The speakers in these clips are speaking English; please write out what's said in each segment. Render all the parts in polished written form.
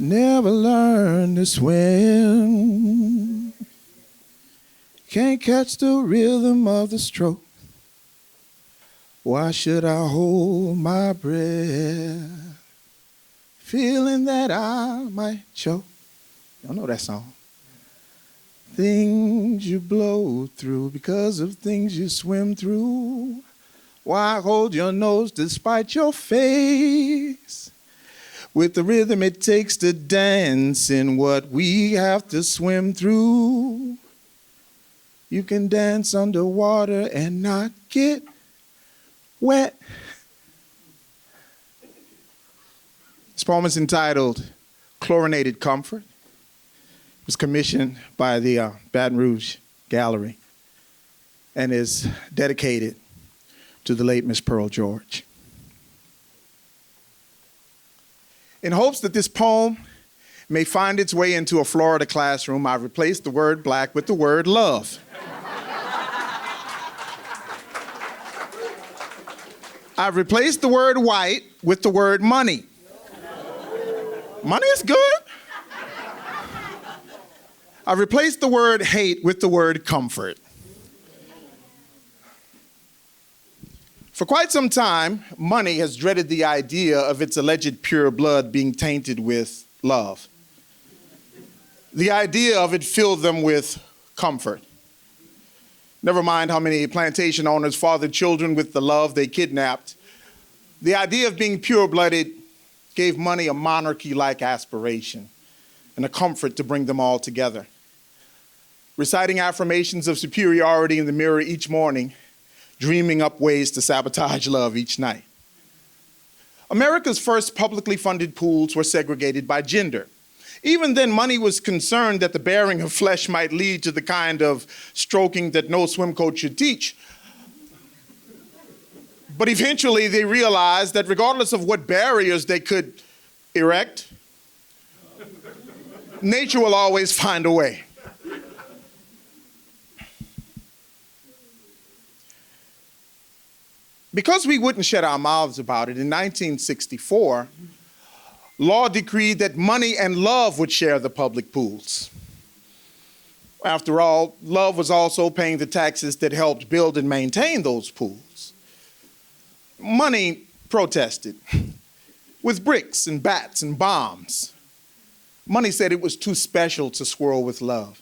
never learned to swim. Can't catch the rhythm of the stroke. Why should I hold my breath, feeling that I might choke? Y'all know that song. Things you blow through because of things you swim through. Why hold your nose despite your face? With the rhythm it takes to dance in what we have to swim through. You can dance underwater and not get wet. This poem is entitled Chlorinated Comfort. It was commissioned by the Baton Rouge Gallery and is dedicated to the late Miss Pearl George. In hopes that this poem may find its way into a Florida classroom, I've replaced the word black with the word love. I've replaced the word white with the word money. Money is good. I've replaced the word hate with the word comfort. For quite some time, money has dreaded the idea of its alleged pure blood being tainted with love. The idea of it filled them with comfort. Never mind how many plantation owners fathered children with the love they kidnapped. The idea of being pure-blooded gave money a monarchy-like aspiration and a comfort to bring them all together. Reciting affirmations of superiority in the mirror each morning, dreaming up ways to sabotage love each night. America's first publicly funded pools were segregated by gender. Even then, money was concerned that the bearing of flesh might lead to the kind of stroking that no swim coach should teach. But eventually they realized that regardless of what barriers they could erect, nature will always find a way. Because we wouldn't shut our mouths about it, in 1964, law decreed that money and love would share the public pools. After all, love was also paying the taxes that helped build and maintain those pools. Money protested with bricks and bats and bombs. Money said it was too special to swirl with love,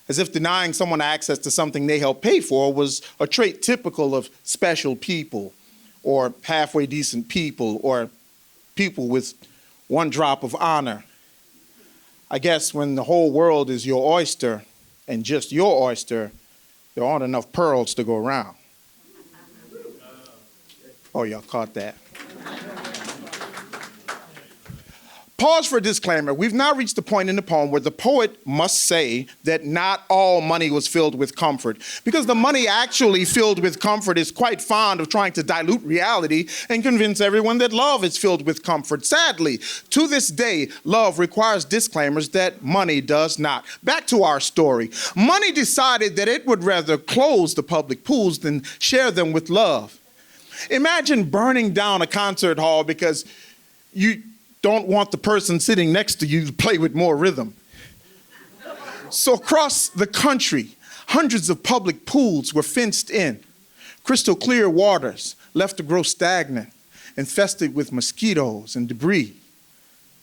as if denying someone access to something they helped pay for was a trait typical of special people or halfway decent people or people with one drop of honor. I guess when the whole world is your oyster and just your oyster, there aren't enough pearls to go around. Oh, y'all caught that. Pause for a disclaimer. We've now reached the point in the poem where the poet must say that not all money was filled with comfort, because the money actually filled with comfort is quite fond of trying to dilute reality and convince everyone that love is filled with comfort. Sadly, to this day, love requires disclaimers that money does not. Back to our story. Money decided that it would rather close the public pools than share them with love. Imagine burning down a concert hall because you don't want the person sitting next to you to play with more rhythm. So across the country, hundreds of public pools were fenced in. Crystal clear waters left to grow stagnant, infested with mosquitoes and debris,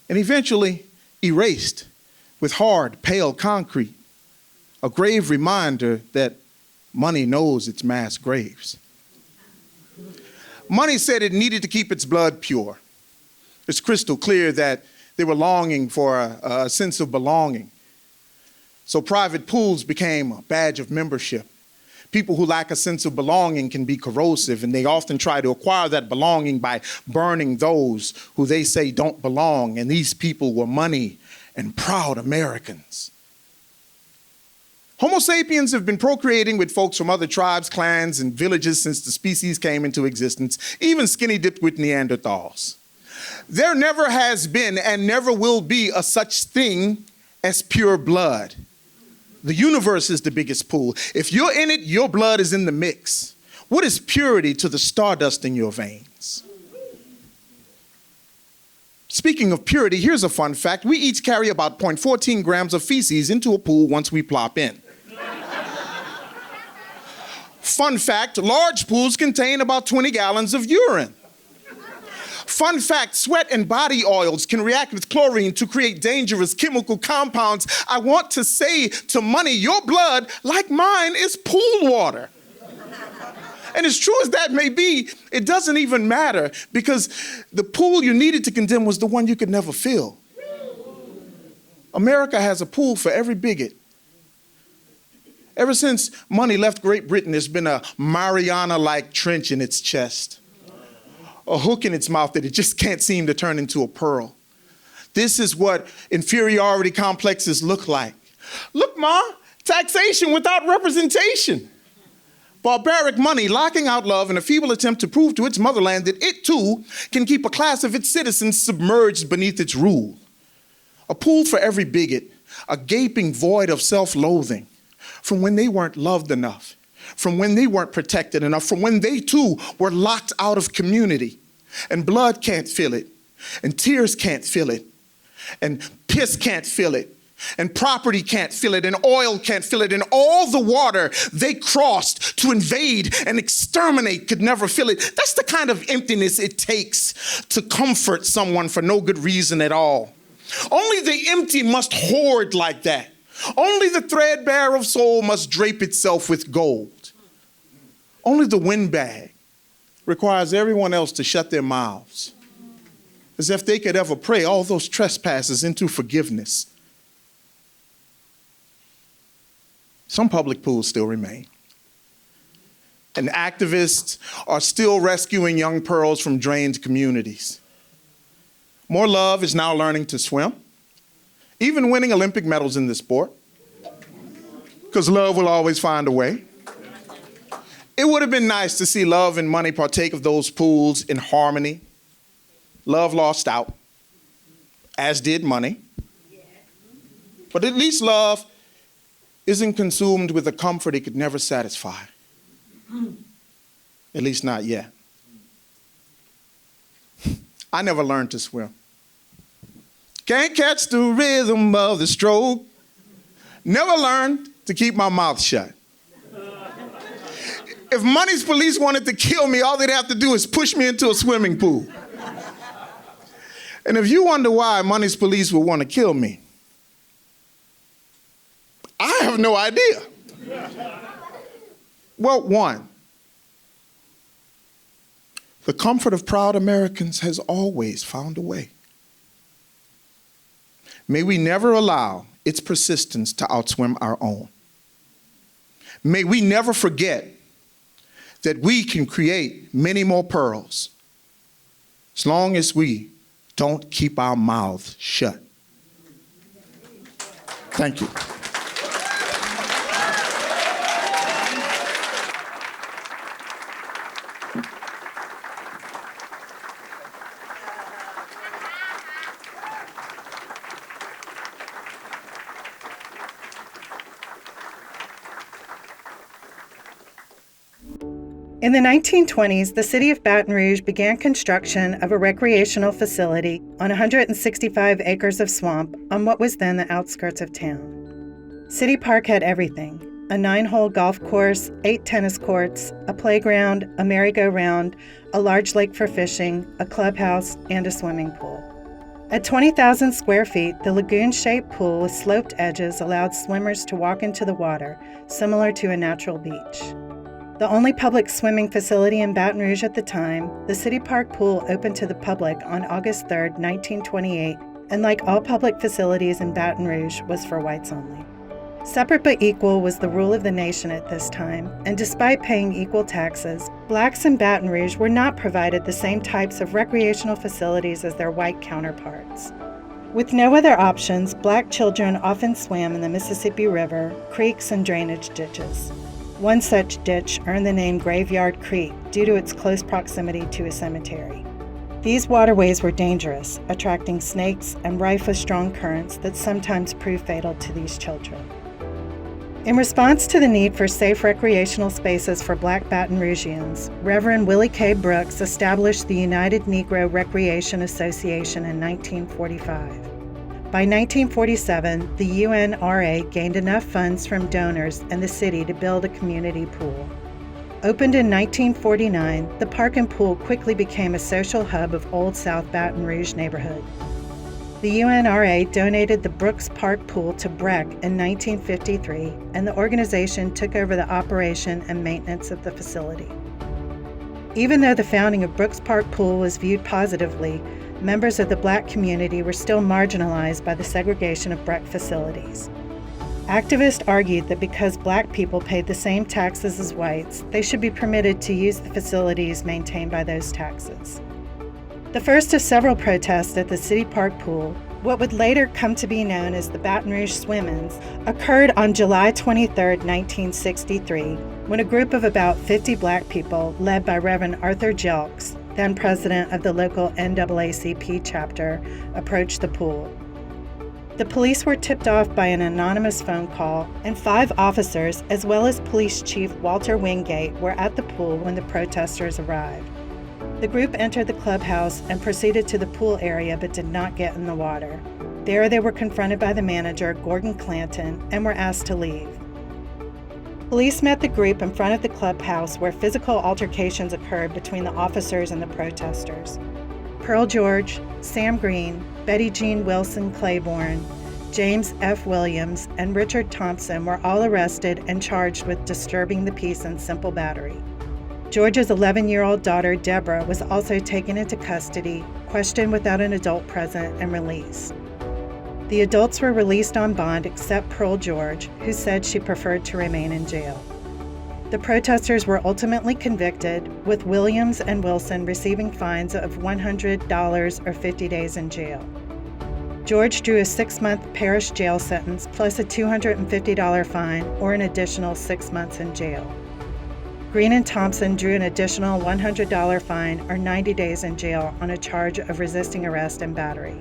and eventually erased with hard, pale concrete, a grave reminder that money knows its mass graves. Money said it needed to keep its blood pure. It's crystal clear that they were longing for a sense of belonging. So private pools became a badge of membership. People who lack a sense of belonging can be corrosive, and they often try to acquire that belonging by burning those who they say don't belong, and these people were money and proud Americans. Homo sapiens have been procreating with folks from other tribes, clans, and villages since the species came into existence, even skinny dipped with Neanderthals. There never has been and never will be a such thing as pure blood. The universe is the biggest pool. If you're in it, your blood is in the mix. What is purity to the stardust in your veins? Speaking of purity, here's a fun fact. We each carry about 0.14 grams of feces into a pool once we plop in. Fun fact, large pools contain about 20 gallons of urine. Fun fact, sweat and body oils can react with chlorine to create dangerous chemical compounds. I want to say to money, your blood, like mine, is pool water. And as true as that may be, it doesn't even matter because the pool you needed to condemn was the one you could never fill. America has a pool for every bigot. Ever since money left Great Britain, there's been a Mariana-like trench in its chest, a hook in its mouth that it just can't seem to turn into a pearl. This is what inferiority complexes look like. Look, Ma, taxation without representation. Barbaric money locking out love in a feeble attempt to prove to its motherland that it too can keep a class of its citizens submerged beneath its rule. A pool for every bigot, a gaping void of self-loathing from when they weren't loved enough, from when they weren't protected enough, from when they too were locked out of community. And blood can't fill it, and tears can't fill it, and piss can't fill it, and property can't fill it, and oil can't fill it, and all the water they crossed to invade and exterminate could never fill it. That's the kind of emptiness it takes to comfort someone for no good reason at all. Only the empty must hoard like that. Only the threadbare of soul must drape itself with gold. Only the windbag requires everyone else to shut their mouths, as if they could ever pray all those trespasses into forgiveness. Some public pools still remain. And activists are still rescuing young pearls from drained communities. More Love is now learning to swim, even winning Olympic medals in this sport, because love will always find a way. It would have been nice to see Love and money partake of those pools in harmony. Love lost out, as did money. But at least Love isn't consumed with a comfort it could never satisfy. At least not yet. I never learned to swim. Can't catch the rhythm of the stroke. Never learned to keep my mouth shut. If money's police wanted to kill me, all they'd have to do is push me into a swimming pool. And if you wonder why money's police would want to kill me, I have no idea. Well, one, the comfort of proud Americans has always found a way. May we never allow its persistence to outswim our own. May we never forget that we can create many more pearls as long as we don't keep our mouths shut. Thank you. In the 1920s, the city of Baton Rouge began construction of a recreational facility on 165 acres of swamp on what was then the outskirts of town. City Park had everything: a 9-hole golf course, 8 tennis courts, a playground, a merry-go-round, a large lake for fishing, a clubhouse, and a swimming pool. At 20,000 square feet, the lagoon-shaped pool with sloped edges allowed swimmers to walk into the water, similar to a natural beach. The only public swimming facility in Baton Rouge at the time, the City Park Pool opened to the public on August 3, 1928, and like all public facilities in Baton Rouge, was for whites only. Separate but equal was the rule of the nation at this time, and despite paying equal taxes, blacks in Baton Rouge were not provided the same types of recreational facilities as their white counterparts. With no other options, black children often swam in the Mississippi River, creeks, and drainage ditches. One such ditch earned the name Graveyard Creek due to its close proximity to a cemetery. These waterways were dangerous, attracting snakes and rife with strong currents that sometimes proved fatal to these children. In response to the need for safe recreational spaces for Black Baton Rougeans, Reverend Willie K. Brooks established the United Negro Recreation Association in 1945. By 1947, the UNRA gained enough funds from donors and the city to build a community pool. Opened in 1949, the park and pool quickly became a social hub of Old South Baton Rouge neighborhood. The UNRA donated the Brooks Park Pool to BREC in 1953, and the organization took over the operation and maintenance of the facility. Even though the founding of Brooks Park Pool was viewed positively, members of the Black community were still marginalized by the segregation of BREC facilities. Activists argued that because Black people paid the same taxes as whites, they should be permitted to use the facilities maintained by those taxes. The first of several protests at the City Park Pool, what would later come to be known as the Baton Rouge Swim-Ins, occurred on July 23, 1963, when a group of about 50 Black people, led by Reverend Arthur Jelks, then president of the local NAACP chapter, approached the pool. The police were tipped off by an anonymous phone call, and 5 officers, as well as Police Chief Walter Wingate, were at the pool when the protesters arrived. The group entered the clubhouse and proceeded to the pool area but did not get in the water. There they were confronted by the manager, Gordon Clanton, and were asked to leave. Police met the group in front of the clubhouse where physical altercations occurred between the officers and the protesters. Pearl George, Sam Green, Betty Jean Wilson Claiborne, James F. Williams, and Richard Thompson were all arrested and charged with disturbing the peace and simple battery. George's 11-year-old daughter, Debra, was also taken into custody, questioned without an adult present, and released. The adults were released on bond except Pearl George, who said she preferred to remain in jail. The protesters were ultimately convicted, with Williams and Wilson receiving fines of $100 or 50 days in jail. George drew a 6-month parish jail sentence plus a $250 fine or an additional 6 months in jail. Green and Thompson drew an additional $100 fine or 90 days in jail on a charge of resisting arrest and battery.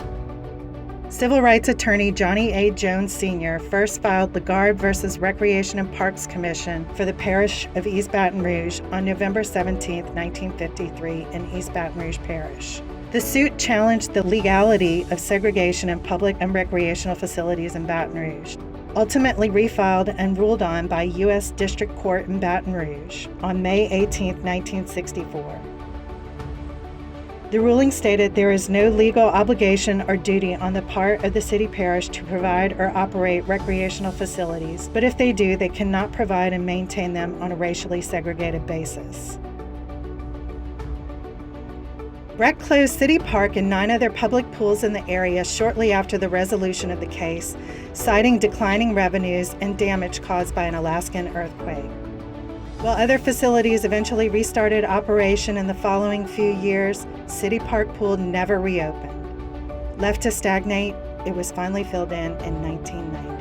Civil rights attorney Johnny A. Jones Sr. first filed the Guard v. Recreation and Parks Commission for the parish of East Baton Rouge on November 17, 1953 in East Baton Rouge Parish. The suit challenged the legality of segregation in public and recreational facilities in Baton Rouge. Ultimately refiled and ruled on by U.S. District Court in Baton Rouge on May 18, 1964. The ruling stated there is no legal obligation or duty on the part of the city parish to provide or operate recreational facilities, but if they do, they cannot provide and maintain them on a racially segregated basis. BREC closed City Park and 9 other public pools in the area shortly after the resolution of the case, citing declining revenues and damage caused by an Alaskan earthquake. While other facilities eventually restarted operation in the following few years, City Park Pool never reopened. Left to stagnate, it was finally filled in 1990.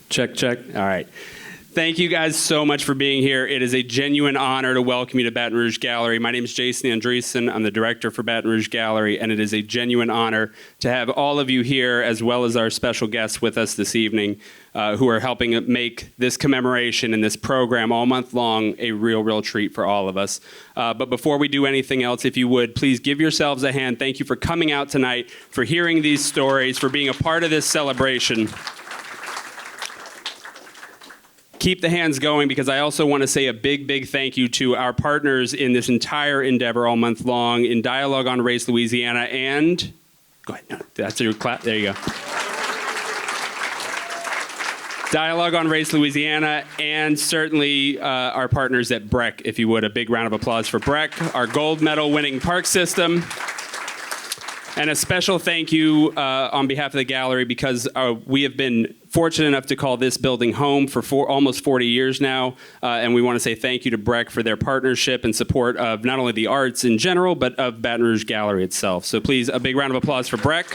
Check, check. All right. Thank you guys so much for being here. It is a genuine honor to welcome you to Baton Rouge Gallery. My name is Jason Andreasen. I'm the director for Baton Rouge Gallery, and it is a genuine honor to have all of you here, as well as our special guests with us this evening, who are helping make this commemoration and this program all month long a real treat for all of us. But before we do anything else, if you would, please give yourselves a hand. Thank you for coming out tonight, for hearing these stories, for being a part of this celebration. Keep the hands going, because I also want to say a big thank you to our partners in this entire endeavor all month long, in Dialogue on Race Louisiana and... Go ahead. No, that's your clap. There you go. Dialogue on Race Louisiana, and certainly our partners at BREC, if you would. A big round of applause for BREC, our gold medal winning park system. And a special thank you on behalf of the gallery, because we have been fortunate enough to call this building home for almost 40 years now. And we want to say thank you to BREC for their partnership and support of not only the arts in general, but of Baton Rouge Gallery itself. So please, a big round of applause for BREC.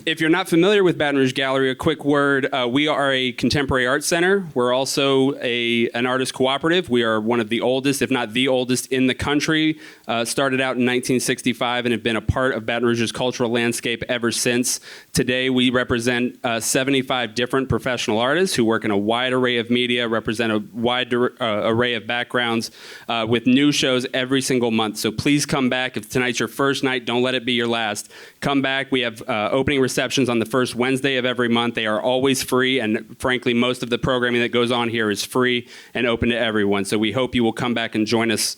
If you're not familiar with Baton Rouge Gallery, a quick word. We are a contemporary art center. We're also an artist cooperative. We are one of the oldest, if not the oldest, in the country. Started out in 1965 and have been a part of Baton Rouge's cultural landscape ever since. Today, we represent 75 different professional artists who work in a wide array of media, represent a wide array of backgrounds with new shows every single month. So please come back. If tonight's your first night, don't let it be your last. Come back. We have opening receptions on the first Wednesday of every month. They are always free, and frankly, most of the programming that goes on here is free and open to everyone. So we hope you will come back and join us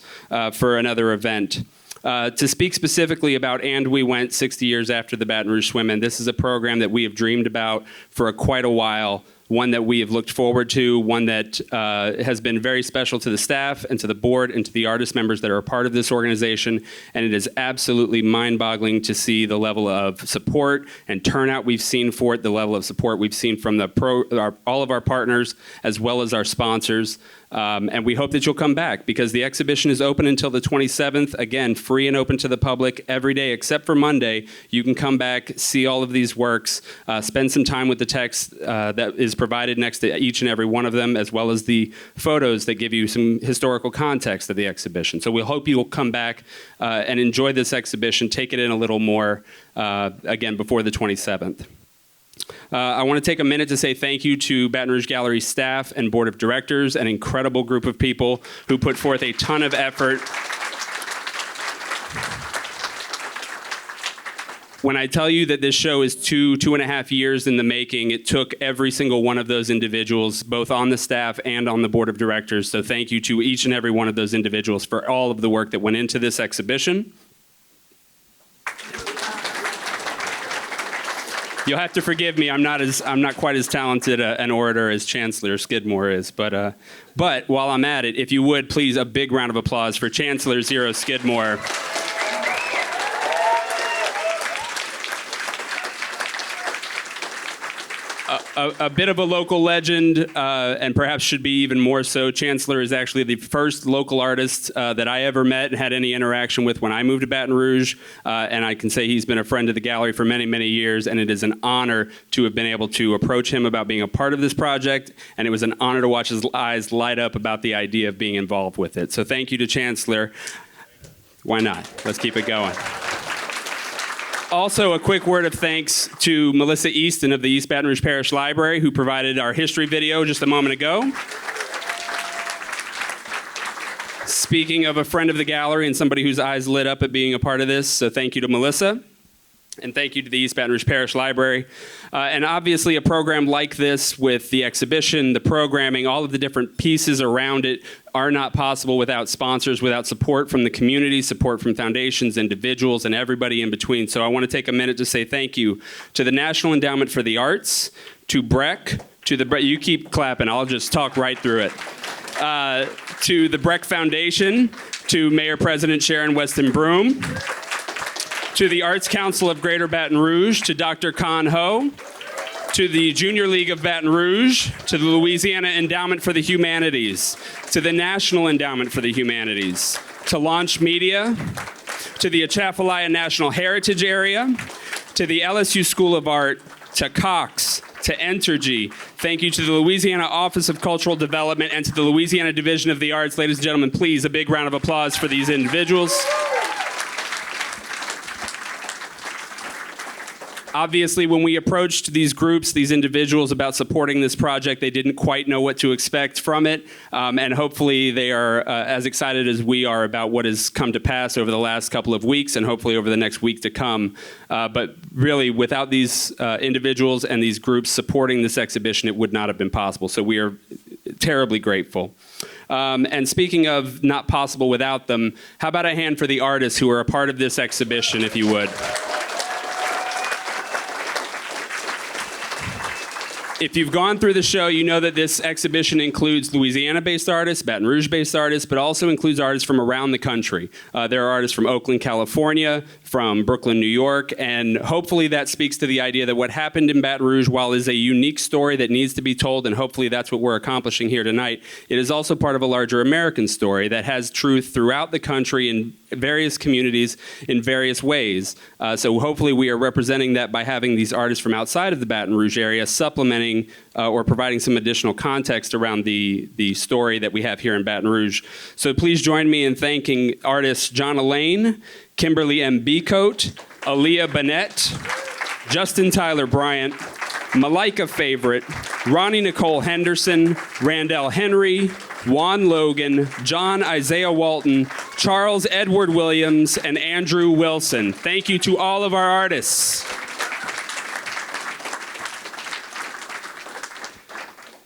for another event. To speak specifically about And We Went 60 years after the Baton Rouge Swim-In, this is a program that we have dreamed about for quite a while, one that we have looked forward to, one that has been very special to the staff and to the board and to the artist members that are a part of this organization. And it is absolutely mind-boggling to see the level of support and turnout we've seen for it, the level of support we've seen from all of our partners as well as our sponsors. And we hope that you'll come back because the exhibition is open until the 27th. Again, free and open to the public every day except for Monday. You can come back, see all of these works, spend some time with the text that is provided next to each and every one of them, as well as the photos that give you some historical context of the exhibition. So we hope you will come back and enjoy this exhibition, take it in a little more, again, before the 27th. I want to take a minute to say thank you to Baton Rouge Gallery staff and board of directors, an incredible group of people who put forth a ton of effort. When I tell you that this show is 2.5 years in the making, it took every single one of those individuals, both on the staff and on the board of directors. So thank you to each and every one of those individuals for all of the work that went into this exhibition. You'll have to forgive me. I'm not quite as talented an orator as Chancellor Skidmore is. But while I'm at it, if you would, please, a big round of applause for Chancellor Xero Skidmore. A bit of a local legend, and perhaps should be even more so. Chancellor is actually the first local artist that I ever met and had any interaction with when I moved to Baton Rouge, and I can say he's been a friend of the gallery for many, many years, and it is an honor to have been able to approach him about being a part of this project, and it was an honor to watch his eyes light up about the idea of being involved with it. So thank you to Chancellor. Why not? Let's keep it going. Also, a quick word of thanks to Melissa Eastin of the East Baton Rouge Parish Library, who provided our history video just a moment ago. Speaking of a friend of the gallery and somebody whose eyes lit up at being a part of this, so thank you to Melissa. And thank you to the East Baton Rouge Parish Library. And obviously a program like this with the exhibition, the programming, all of the different pieces around it are not possible without sponsors, without support from the community, support from foundations, individuals, and everybody in between. So I want to take a minute to say thank you to the National Endowment for the Arts, to BREC, to the you keep clapping, I'll just talk right through it. To the BREC Foundation, to Mayor President Sharon Weston Broome, to the Arts Council of Greater Baton Rouge, to Dr. Con Ho, to the Junior League of Baton Rouge, to the Louisiana Endowment for the Humanities, to the National Endowment for the Humanities, to Launch Media, to the Atchafalaya National Heritage Area, to the LSU School of Art, to Cox, to Entergy. Thank you to the Louisiana Office of Cultural Development and to the Louisiana Division of the Arts. Ladies and gentlemen, please, a big round of applause for these individuals. Obviously, when we approached these groups, these individuals about supporting this project, they didn't quite know what to expect from it. And hopefully they are as excited as we are about what has come to pass over the last couple of weeks and hopefully over the next week to come. But really, without these individuals and these groups supporting this exhibition, it would not have been possible. So we are terribly grateful. And speaking of not possible without them, how about a hand for the artists who are a part of this exhibition, if you would. If you've gone through the show, you know that this exhibition includes Louisiana-based artists, Baton Rouge-based artists, but also includes artists from around the country. There are artists from Oakland, California, from Brooklyn, New York, and hopefully that speaks to the idea that what happened in Baton Rouge, while is a unique story that needs to be told, and hopefully that's what we're accomplishing here tonight, it is also part of a larger American story that has truth throughout the country in various communities in various ways. So hopefully we are representing that by having these artists from outside of the Baton Rouge area supplementing or providing some additional context around the story that we have here in Baton Rouge. So please join me in thanking artists John Elaine, Kimberly M. Becote, Aaliyah Bennett, Justin Tyler Bryant, Malika Favorite, Ronnie Nicole Henderson, Randell Henry, Juan Logan, John Isaiah Walton, Charles Edward Williams, and Andrew Wilson. Thank you to all of our artists.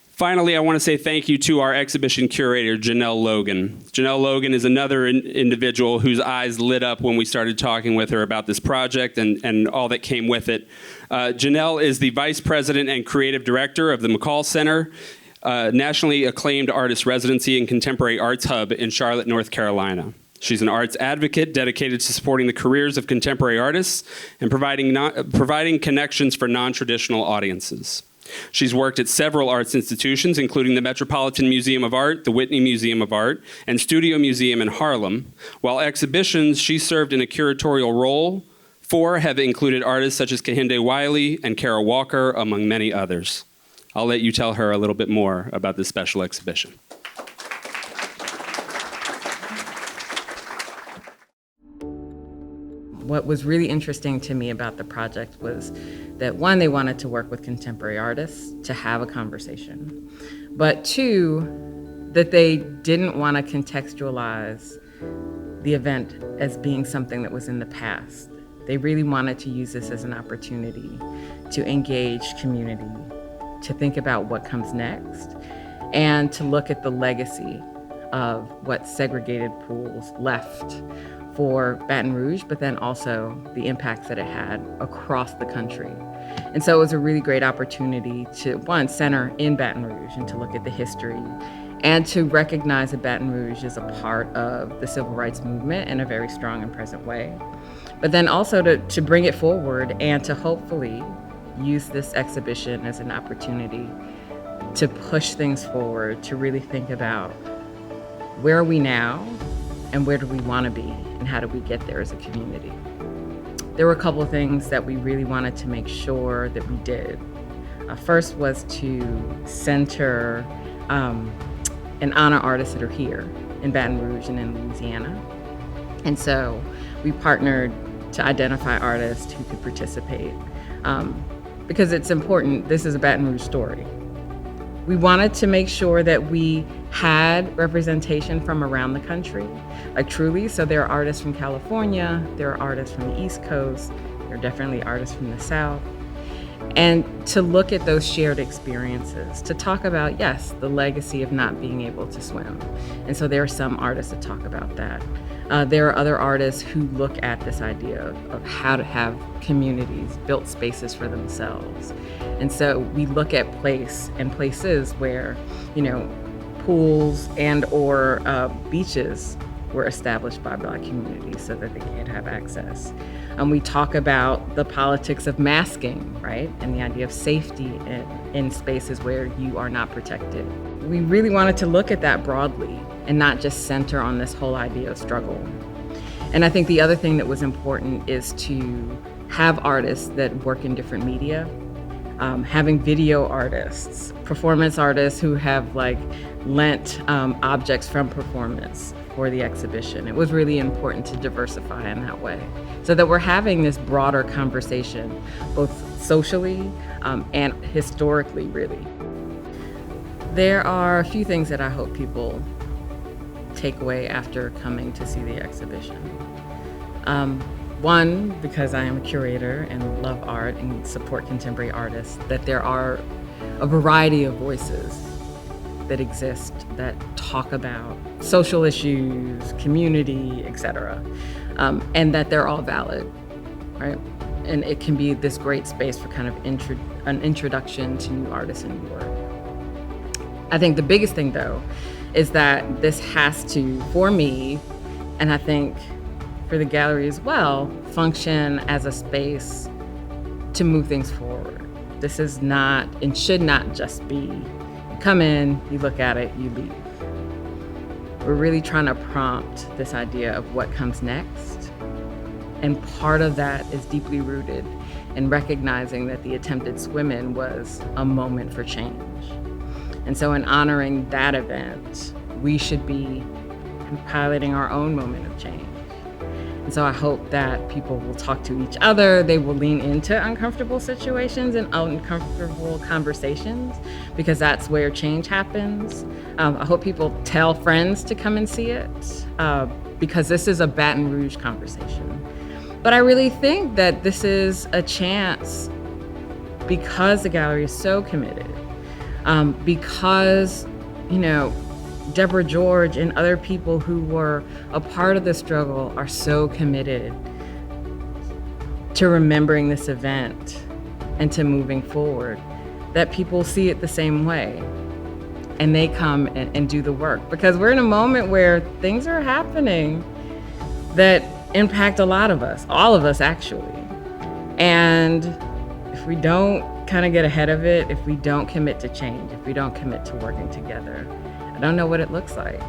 Finally, I want to say thank you to our exhibition curator, Jonell Logan. Jonell Logan is another individual whose eyes lit up when we started talking with her about this project and all that came with it. Jonell is the vice president and creative director of the McCall Center, nationally acclaimed artist residency and contemporary arts hub in Charlotte, North Carolina. She's an arts advocate dedicated to supporting the careers of contemporary artists and providing connections for non-traditional audiences. She's worked at several arts institutions, including the Metropolitan Museum of Art, the Whitney Museum of Art, and Studio Museum in Harlem. While exhibitions, she served in a curatorial role. 4 have included artists such as Kehinde Wiley and Kara Walker, among many others. I'll let you tell her a little bit more about this special exhibition. What was really interesting to me about the project was that, 1, they wanted to work with contemporary artists to have a conversation, but 2, that they didn't want to contextualize the event as being something that was in the past. They really wanted to use this as an opportunity to engage community, to think about what comes next, and to look at the legacy of what segregated pools left for Baton Rouge, but then also the impacts that it had across the country. And so it was a really great opportunity to, 1, center in Baton Rouge and to look at the history and to recognize that Baton Rouge is a part of the civil rights movement in a very strong and present way. But then also to bring it forward and to hopefully use this exhibition as an opportunity to push things forward, to really think about where are we now and where do we want to be and how do we get there as a community. There were a couple of things that we really wanted to make sure that we did. First was to center and honor artists that are here in Baton Rouge and in Louisiana. And so we partnered to identify artists who could participate because it's important. This is a Baton Rouge story. We wanted to make sure that we had representation from around the country, like truly. So there are artists from California, there are artists from the East Coast, there are definitely artists from the South. And to look at those shared experiences, to talk about, yes, the legacy of not being able to swim. And so there are some artists that talk about that. There are other artists who look at this idea of how to have communities, built spaces for themselves. And so we look at place and places where, pools and or beaches were established by Black communities so that they could have access. We talk about the politics of masking, right? And the idea of safety in spaces where you are not protected. We really wanted to look at that broadly and not just center on this whole idea of struggle. And I think the other thing that was important is to have artists that work in different media, having video artists, performance artists who have lent objects from performance for the exhibition. It was really important to diversify in that way so that we're having this broader conversation, both socially and historically, really. There are a few things that I hope people take away after coming to see the exhibition. One, because I am a curator and love art and support contemporary artists, that there are a variety of voices that exist that talk about social issues, community, etc., and that they're all valid, right? And it can be this great space for kind of an introduction to new artists and new work. I think the biggest thing, though, is that this has to, for me, and I think for the gallery as well, function as a space to move things forward. This is not and should not just be, you come in, you look at it, you leave. We're really trying to prompt this idea of what comes next. And part of that is deeply rooted in recognizing that the attempted swim-in was a moment for change. And so in honoring that event, we should be piloting our own moment of change. And so I hope that people will talk to each other, they will lean into uncomfortable situations and uncomfortable conversations, because that's where change happens. I hope people tell friends to come and see it, because this is a Baton Rouge conversation. But I really think that this is a chance, because the gallery is so committed, because, Debra George and other people who were a part of the struggle are so committed to remembering this event and to moving forward, that people see it the same way and they come and do the work. Because we're in a moment where things are happening that impact a lot of us, all of us actually. And if we don't kind of get ahead of it, if we don't commit to change, if we don't commit to working together, I don't know what it looks like.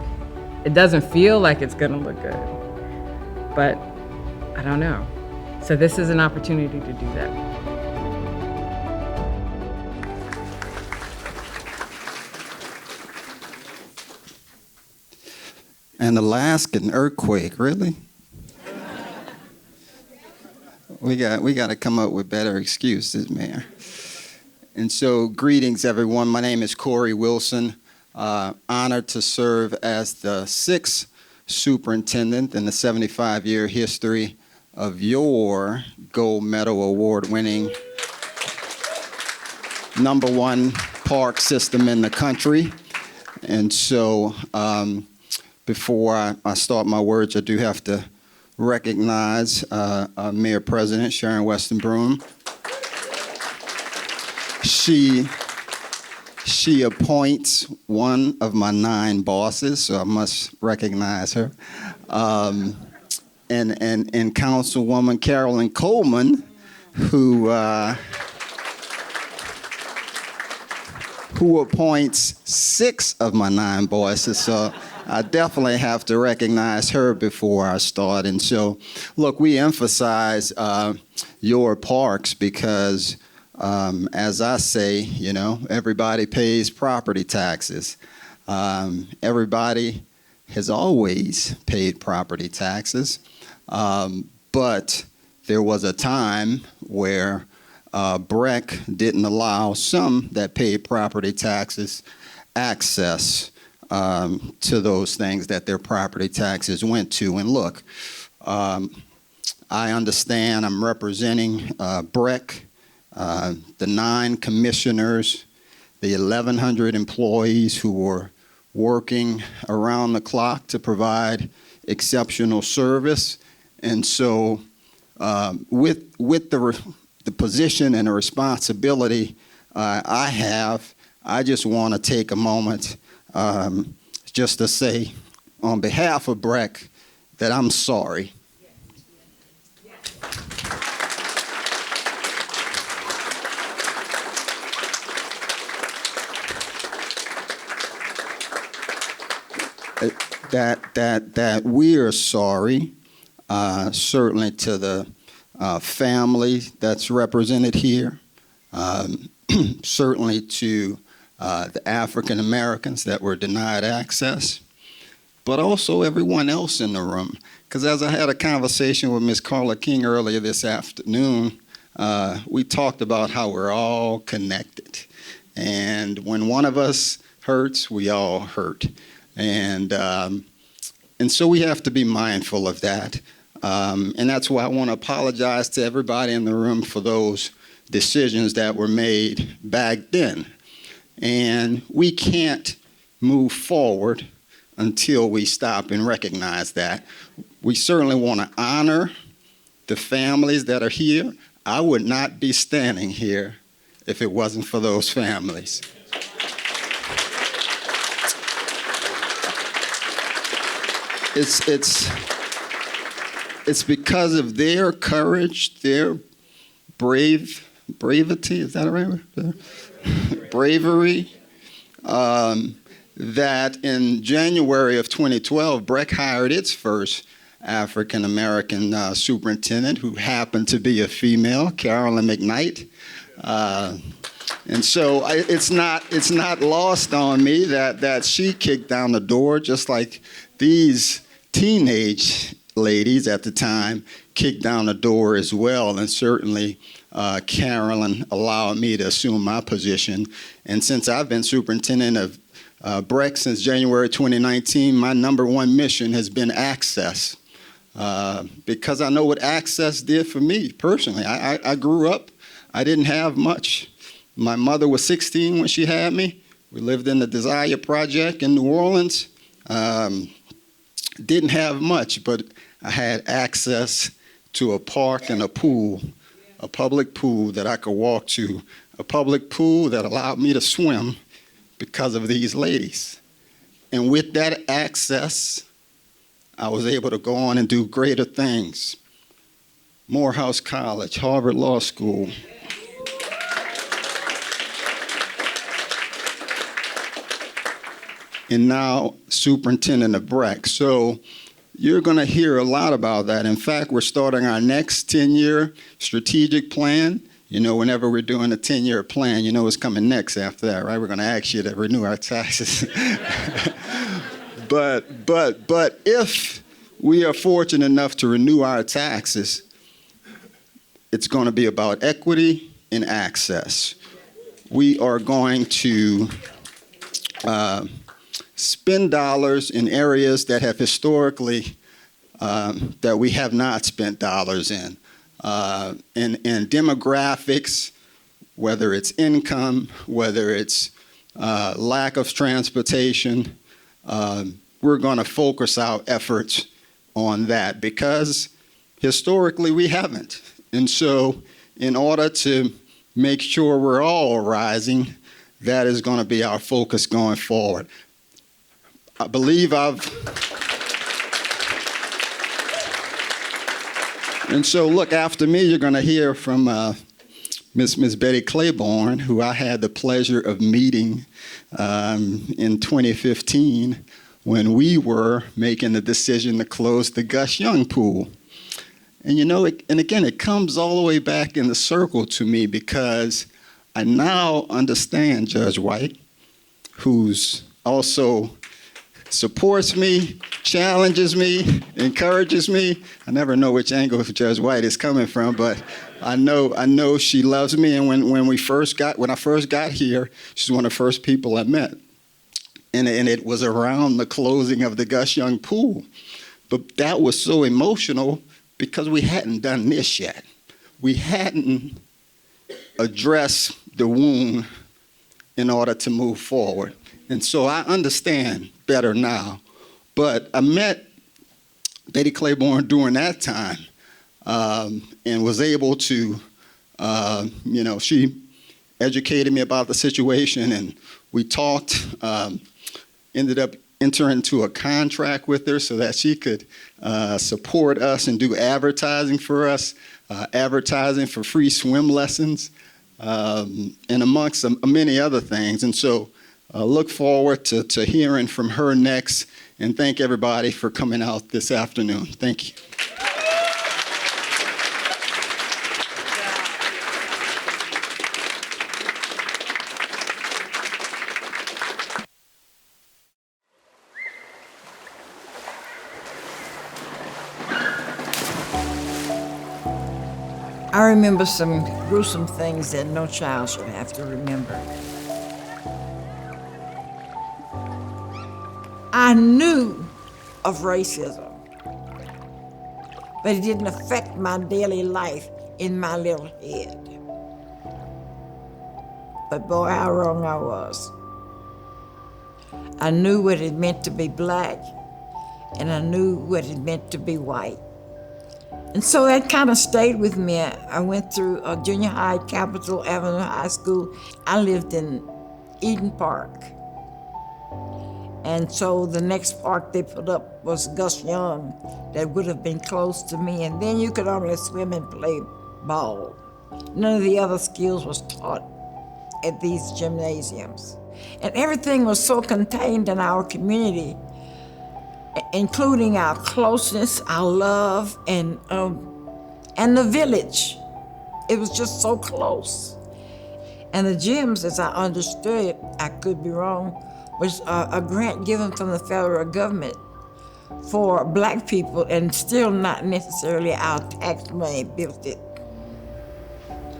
It doesn't feel like it's gonna look good, but I don't know. So this is an opportunity to do that. An Alaskan earthquake, really? We got to come up with better excuses, Mayor. And so, greetings, everyone. My name is Corey Wilson. Honored to serve as the 6th superintendent in the 75-year history of your gold medal award-winning #1 park system in the country. And so, before I start my words, I do have to recognize Mayor President Sharon Weston Broome. She appoints one of my 9 bosses, so I must recognize her. And Councilwoman Carolyn Coleman, who appoints 6 of my 9 bosses. So I definitely have to recognize her before I start. And so, look, we emphasize your parks because, as I say, everybody pays property taxes. Everybody has always paid property taxes. But there was a time where BREC didn't allow some that paid property taxes access to those things that their property taxes went to. And look, I understand I'm representing BREC, the 9 commissioners, the 1,100 employees who were working around the clock to provide exceptional service. And so with the position and the responsibility I have, I just want to take a moment just to say on behalf of BREC that I'm sorry. That we are sorry, certainly to the family that's represented here, certainly to the African Americans that were denied access, but also everyone else in the room. Because as I had a conversation with Ms. Carla King earlier this afternoon, we talked about how we're all connected. And when one of us hurts, we all hurt. And so we have to be mindful of that. And that's why I want to apologize to everybody in the room for those decisions that were made back then. And we can't move forward until we stop and recognize that. We certainly want to honor the families that are here. I would not be standing here if it wasn't for those families. it's because of their courage, their bravity, is that right? Bravery, that in January of 2012, BREC hired its first African-American superintendent, who happened to be a female, Carolyn McKnight. And so it's not lost on me that she kicked down the door, just like these teenage ladies at the time kicked down the door as well. And certainly Carolyn allowed me to assume my position. And since I've been superintendent of BREC since January 2019, my number one mission has been access. Because I know what access did for me personally. I grew up, I didn't have much. My mother was 16 when she had me. We lived in the Desire Project in New Orleans. Didn't have much, but I had access to a park and a pool, a public pool that I could walk to, a public pool that allowed me to swim because of these ladies. And with that access, I was able to go on and do greater things. Morehouse College, Harvard Law School. And now superintendent of BREC. So you're going to hear a lot about that. In fact, we're starting our next 10-year strategic plan. You know, whenever we're doing a 10-year plan, you know what's coming next after that, right? We're going to ask you to renew our taxes. But if we are fortunate enough to renew our taxes, it's going to be about equity and access. We are going to spend dollars in areas that have historically, that we have not spent dollars in. And demographics, whether it's income, whether it's lack of transportation, we're going to focus our efforts on that because historically we haven't. And so in order to make sure we're all rising, that is going to be our focus going forward. I believe and so look, after me, you're going to hear from Miss Betty Claiborne, who I had the pleasure of meeting in 2015 when we were making the decision to close the Gus Young pool. And you know, and again, it comes all the way back in the circle to me because I now understand Judge White, who's also supports me, challenges me, encourages me. I never know which angle Judge White is coming from, but I know she loves me. And when I first got here, she's one of the first people I met. And it was around the closing of the Gus Young pool. But that was so emotional because we hadn't done this yet. We hadn't addressed the wound in order to move forward. And so I understand better now. But I met Betty Claiborne during that time and was able to, she educated me about the situation and we talked, ended up entering into a contract with her so that she could support us and do advertising for us, advertising for free swim lessons, and amongst many other things. And so look forward to hearing from her next, and thank everybody for coming out this afternoon. Thank you. I remember some gruesome things that no child should have to remember. I knew of racism, but it didn't affect my daily life in my little head. But boy, how wrong I was. I knew what it meant to be black, and I knew what it meant to be white. And so that kind of stayed with me. I went through a junior high, Capitol Avenue High School. I lived in Eden Park. And so the next park they put up was Gus Young, that would have been close to me. And then you could only swim and play ball. None of the other skills was taught at these gymnasiums. And everything was so contained in our community, including our closeness, our love, and the village. It was just so close. And the gyms, as I understood it, I could be wrong, was a grant given from the federal government for Black people, and still not necessarily our tax money built it.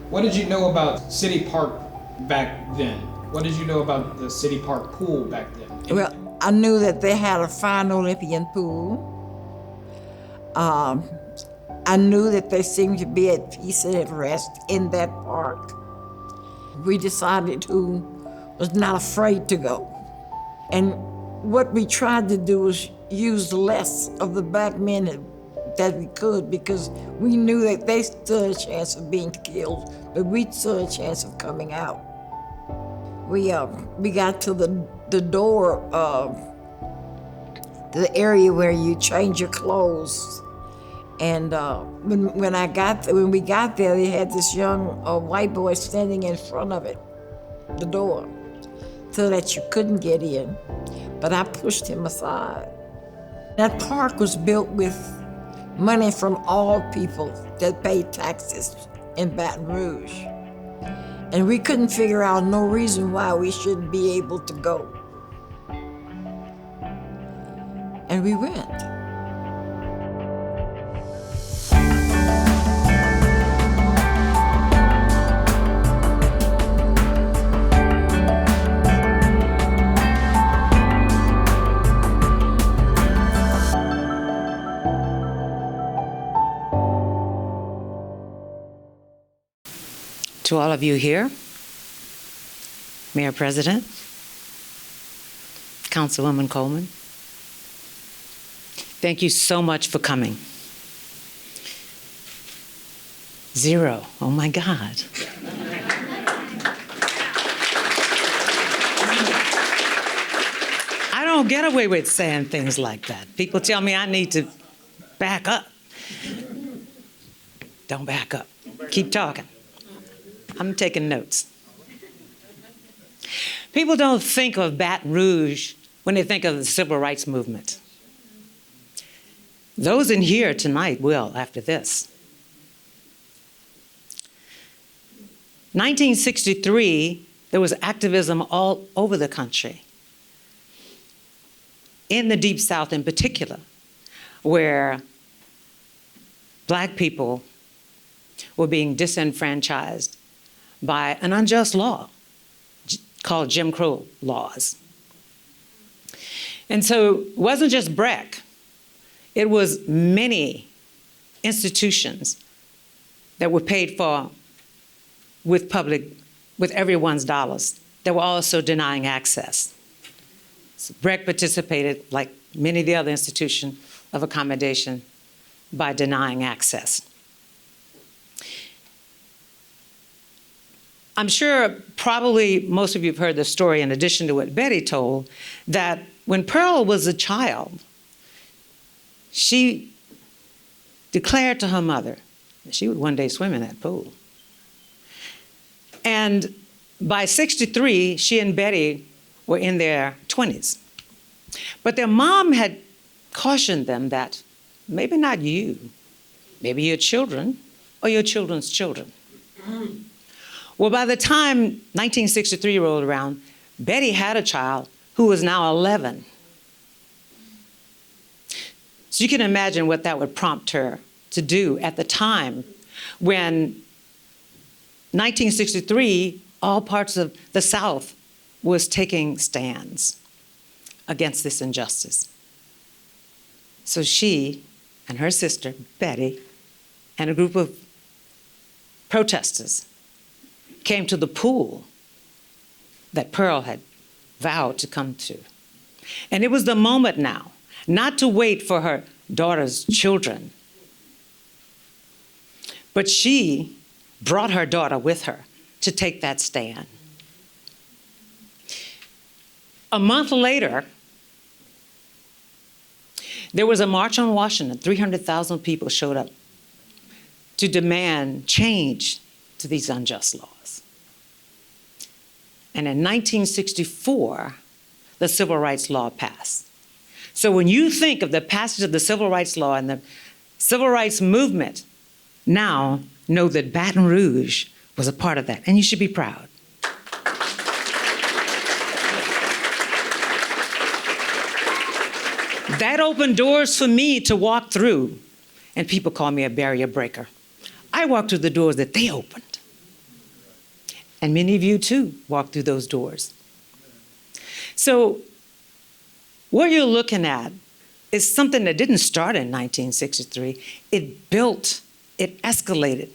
What did you know about City Park back then? What did you know about the City Park pool back then? Well, I knew that they had a fine Olympian pool. I knew that they seemed to be at peace and at rest in that park. We decided who was not afraid to go. And what we tried to do was use less of the Black men that we could, because we knew that they stood a chance of being killed, but we stood a chance of coming out. We got to the door of the area where you change your clothes. And when we got there, they had this young white boy standing in front of it, the door, so that you couldn't get in. But I pushed him aside. That park was built with money from all people that paid taxes in Baton Rouge. And we couldn't figure out no reason why we shouldn't be able to go. And we went. To all of you here, Mayor President, Councilwoman Coleman, thank you so much for coming. Xero, oh my God. I don't get away with saying things like that. People tell me I need to back up. Don't back up, keep talking. I'm taking notes. People don't think of Baton Rouge when they think of the civil rights movement. Those in here tonight will after this. 1963, there was activism all over the country, in the Deep South in particular, where Black people were being disenfranchised by an unjust law called Jim Crow laws. And so it wasn't just BREC, it was many institutions that were paid for with everyone's dollars that were also denying access. So BREC participated, like many of the other institutions of accommodation, by denying access. I'm sure probably most of you have heard the story, in addition to what Betty told, that when Pearl was a child, she declared to her mother that she would one day swim in that pool. And by 63, she and Betty were in their 20s. But their mom had cautioned them that maybe not you, maybe your children or your children's children. Well, by the time 1963 rolled around, Betty had a child who was now 11. So you can imagine what that would prompt her to do at the time when 1963, all parts of the South was taking stands against this injustice. So she and her sister, Betty, and a group of protesters came to the pool that Pearl had vowed to come to. And it was the moment now, not to wait for her daughter's children, but she brought her daughter with her to take that stand. A month later, There was a march on Washington. 300,000 people showed up to demand change to these unjust laws. And in 1964, the Civil Rights Law passed. So when you think of the passage of the Civil Rights Law and the Civil Rights Movement, now know that Baton Rouge was a part of that, and you should be proud. That opened doors for me to walk through, and people call me a barrier breaker. I walked through the doors that they opened. And many of you too walked through those doors. So what you're looking at is something that didn't start in 1963. It built, it escalated,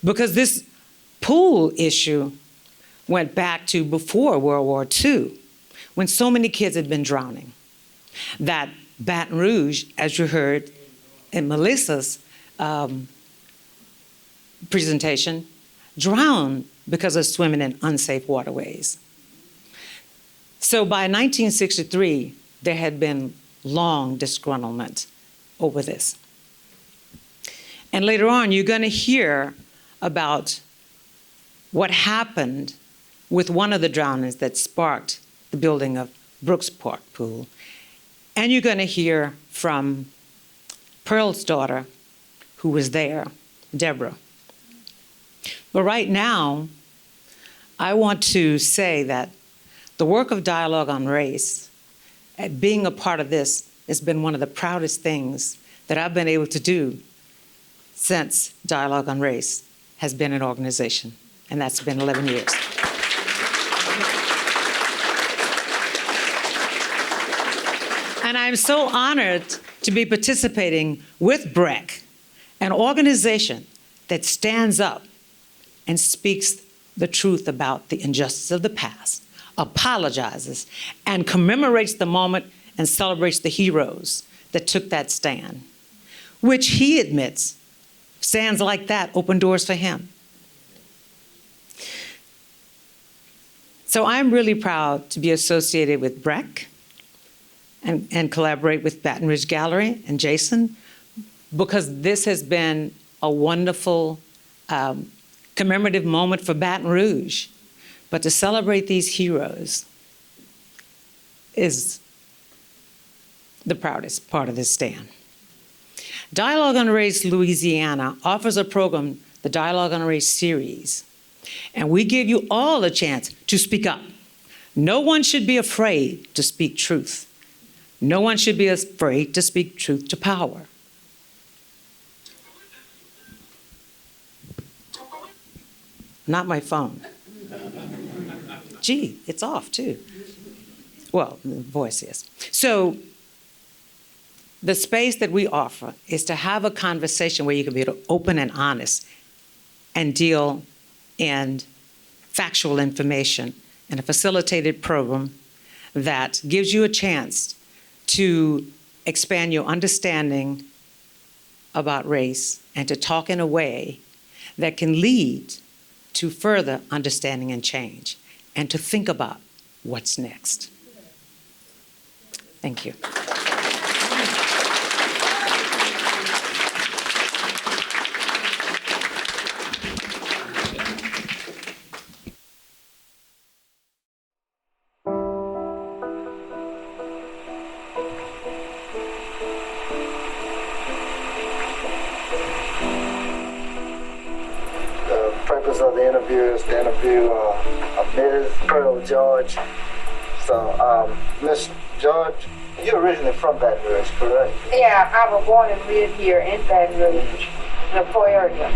because this pool issue went back to before World War II, when so many kids had been drowning, that Baton Rouge, as you heard in Melissa's presentation, drowned because of swimming in unsafe waterways. So by 1963, there had been long disgruntlement over this. And later on, you're going to hear about what happened with one of the drownings that sparked the building of Brooks Park Pool. And you're going to hear from Pearl's daughter, who was there, Debra. But right now, I want to say that the work of Dialogue on Race, being a part of this, has been one of the proudest things that I've been able to do since Dialogue on Race has been an organization, and that's been 11 years. And I'm so honored to be participating with BREC, an organization that stands up and speaks the truth about the injustice of the past, apologizes, and commemorates the moment and celebrates the heroes that took that stand, which he admits, stands like that open doors for him. So I'm really proud to be associated with BREC and collaborate with Baton Rouge Gallery and Jason, because this has been a wonderful commemorative moment for Baton Rouge. But to celebrate these heroes is the proudest part of this stand. Dialogue on Race Louisiana offers a program, the Dialogue on Race series, and we give you all a chance to speak up. No one should be afraid to speak truth. No one should be afraid to speak truth to power. Not my phone. Gee, it's off too. Well, the voice is. So the space that we offer is to have a conversation where you can be open and honest and deal in factual information in a facilitated program that gives you a chance to expand your understanding about race and to talk in a way that can lead to further understanding and change, and to think about what's next. Thank you. Of the interview is to interview Ms. Pearl George. So, Ms. George, you're originally from Baton Rouge, correct? Yeah, I was born and lived here in Baton Rouge, in the poor area.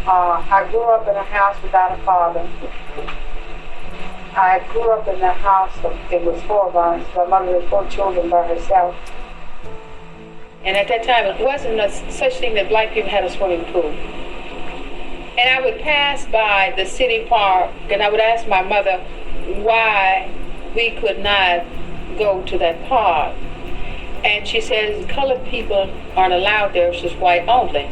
I grew up in a house without a father. I grew up in a house, it was 4 of us. My mother had 4 children by herself. And at that time, it wasn't such thing that black people had a swimming pool. And I would pass by the city park, and I would ask my mother why we could not go to that park. And she says, colored people aren't allowed there, it's just white only.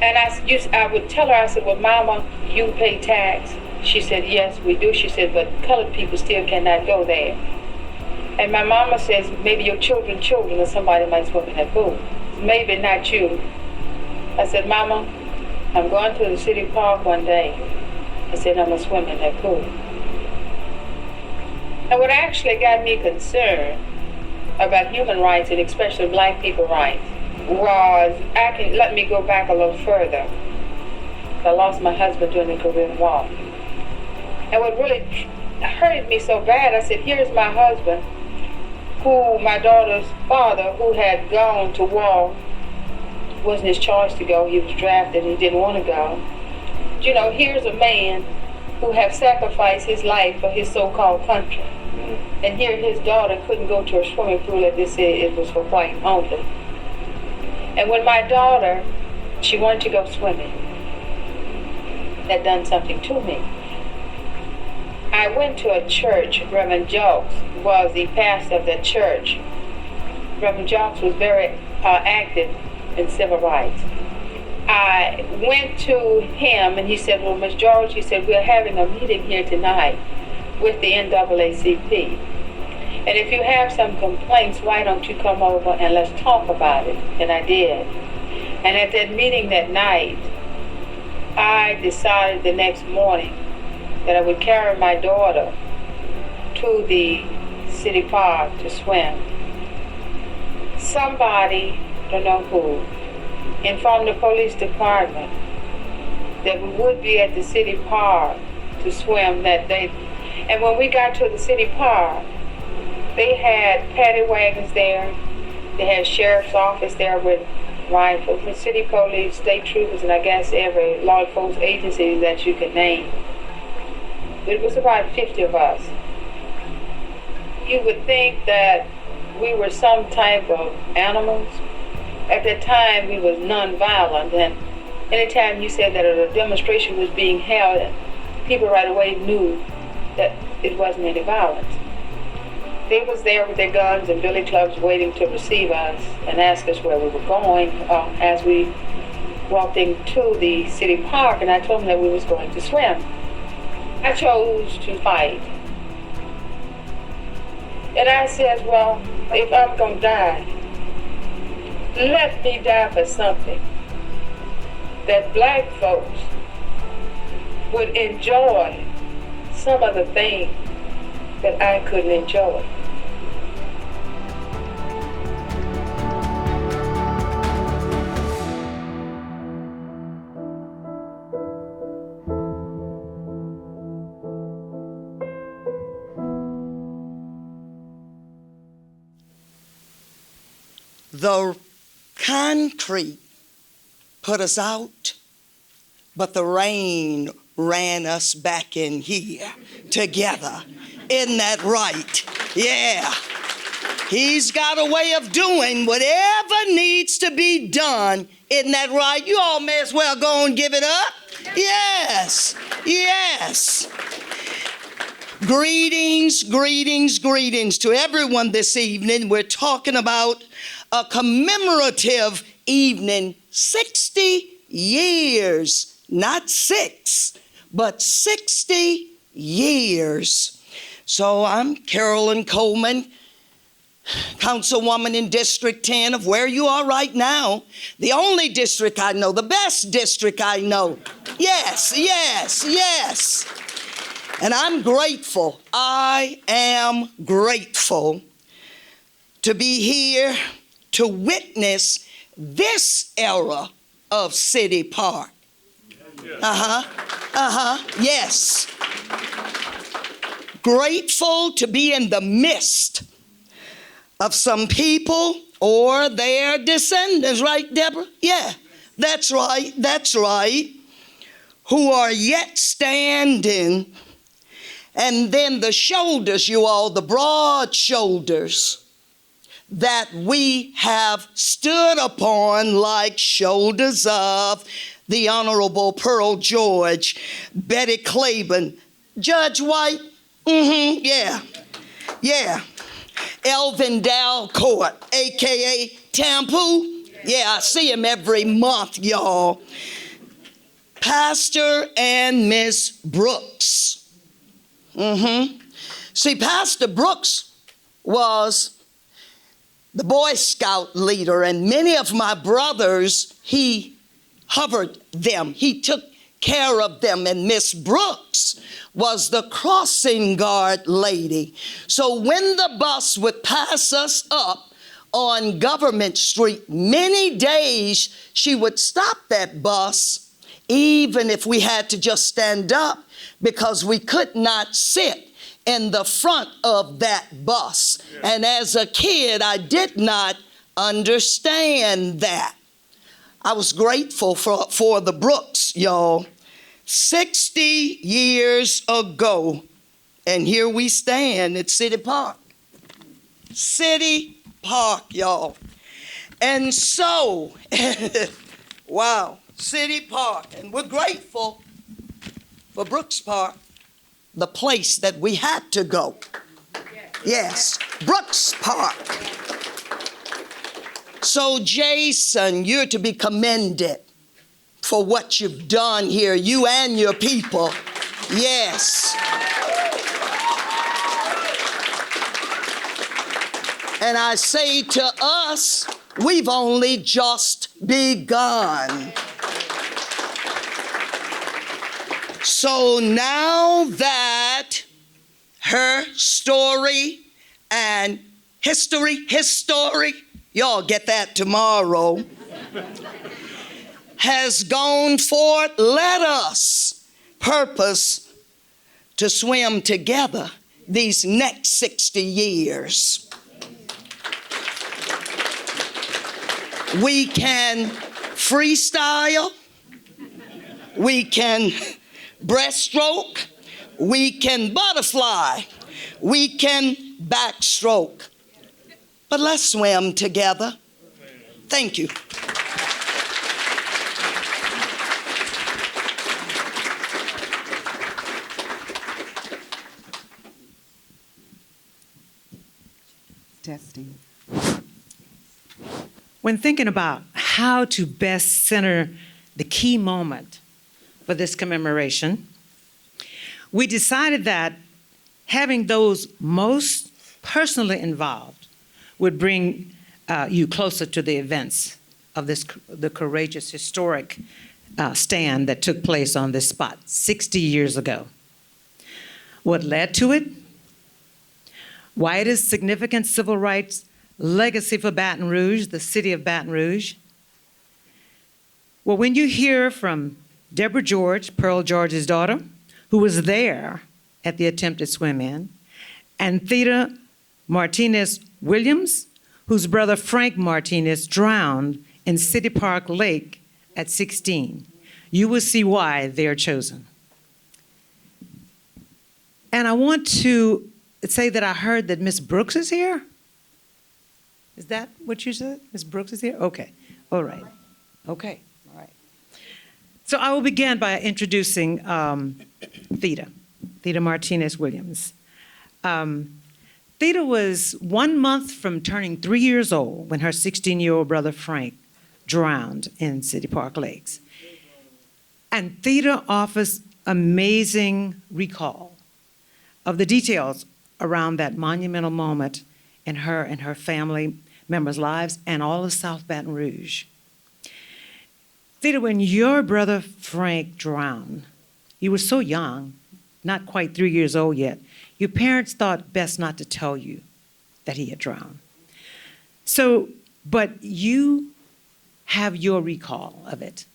And I would tell her, I said, well, Mama, you pay tax? She said, yes, we do. She said, but colored people still cannot go there. And my mama says, maybe your children or somebody might swim in that pool. Maybe not you. I said, Mama, I'm going to the city park one day. I said, I'm going to swim in that pool. And what actually got me concerned about human rights, and especially black people rights, was, let me go back a little further. I lost my husband during the Korean War. And what really hurted me so bad, I said, here's my husband, who my daughter's father, who had gone to war, wasn't his choice to go. He was drafted. He didn't want to go. You know, here's a man who have sacrificed his life for his so-called country. And here his daughter couldn't go to a swimming pool that they said it was for white only. And when my daughter, she wanted to go swimming, that done something to me. I went to a church. Reverend Jokes was the pastor of that church. Reverend Jokes was very active in civil rights. I went to him and he said, well, Miss George, he said, we're having a meeting here tonight with the NAACP. And if you have some complaints, why don't you come over and let's talk about it? And I did. And at that meeting that night, I decided the next morning that I would carry my daughter to the city park to swim. Somebody, I don't know who, informed the police department that we would be at the city park to swim that day. And when we got to the city park, they had paddy wagons there. They had sheriff's office there with rifles, with city police, state troopers, and I guess every law enforcement agency that you could name. It was about 50 of us. You would think that we were some type of animals. At that time, we was nonviolent, and anytime you said that a demonstration was being held, people right away knew that it wasn't any violence. They was there with their guns and billy clubs waiting to receive us and ask us where we were going as we walked into the city park, and I told them that we was going to swim. I chose to fight. And I said, well, if I'm going to die, let me die for something that black folks would enjoy some of the things that I couldn't enjoy. The concrete put us out, but the rain ran us back in here together. Isn't that right? Yeah. He's got a way of doing whatever needs to be done. Isn't that right? You all may as well go and give it up. Yes, yes. Greetings, greetings, greetings to everyone this evening. We're talking about a commemorative evening, 60 years, not 6, but 60 years. So I'm Carolyn Coleman, Councilwoman in District 10 of where you are right now. The only district I know, the best district I know. Yes, yes, yes. And I'm grateful. I am grateful to be here to witness this era of City Park. Yes. Grateful to be in the midst of some people or their descendants, right, Debra? Yeah, that's right, who are yet standing. And then the shoulders, you all, the broad shoulders that we have stood upon like shoulders of the Honorable Pearl George, Betty Claiborne, Judge White, yeah. Elvin Dalcourt, AKA Tankproof, yeah, I see him every month, y'all. Pastor and Miss Brooks. See, Pastor Brooks was the Boy Scout leader, and many of my brothers, he hovered them. He took care of them, and Miss Brooks was the crossing guard lady. So when the bus would pass us up on Government Street, many days she would stop that bus, even if we had to just stand up, because we could not sit in the front of that bus. And as a kid, I did not understand that. I was grateful for the Brooks, y'all. 60 years ago, and here we stand at City Park. City Park, y'all. And so, wow, City Park. And we're grateful for Brooks Park, the place that we had to go. Yes, Brooks Park. So, Jason, you're to be commended for what you've done here, you and your people. Yes. And I say to us, we've only just begun. So now that her story and his story, y'all get that tomorrow, has gone forth, let us purpose to swim together these next 60 years. We can freestyle, we can breaststroke, we can butterfly, we can backstroke. But let's swim together. Thank you. Testing. When thinking about how to best center the key moment for this commemoration, we decided that having those most personally involved would bring you closer to the events of the courageous historic stand that took place on this spot 60 years ago. What led to it? Why it is significant civil rights legacy for Baton Rouge, the city of Baton Rouge. Well, when you hear from Debra George, Pearl George's daughter, who was there at the attempted swim-in, and Theda Martinez Williams, whose brother Frank Martinez drowned in City Park Lake at 16, you will see why they are chosen. And I want to say that I heard that Miss Brooks is here. Is that what you said? Miss Brooks is here? Okay. All right. Okay. All right. So I will begin by introducing Theda Martinez Williams. Theda was 1 month from turning 3 years old when her 16-year-old brother Frank drowned in City Park Lakes. And Theda offers amazing recall of the details around that monumental moment in her and her family members' lives and all of South Baton Rouge. Theda, when your brother Frank drowned, you were so young, not quite 3 years old yet, your parents thought best not to tell you that he had drowned. So, but you have your recall of it,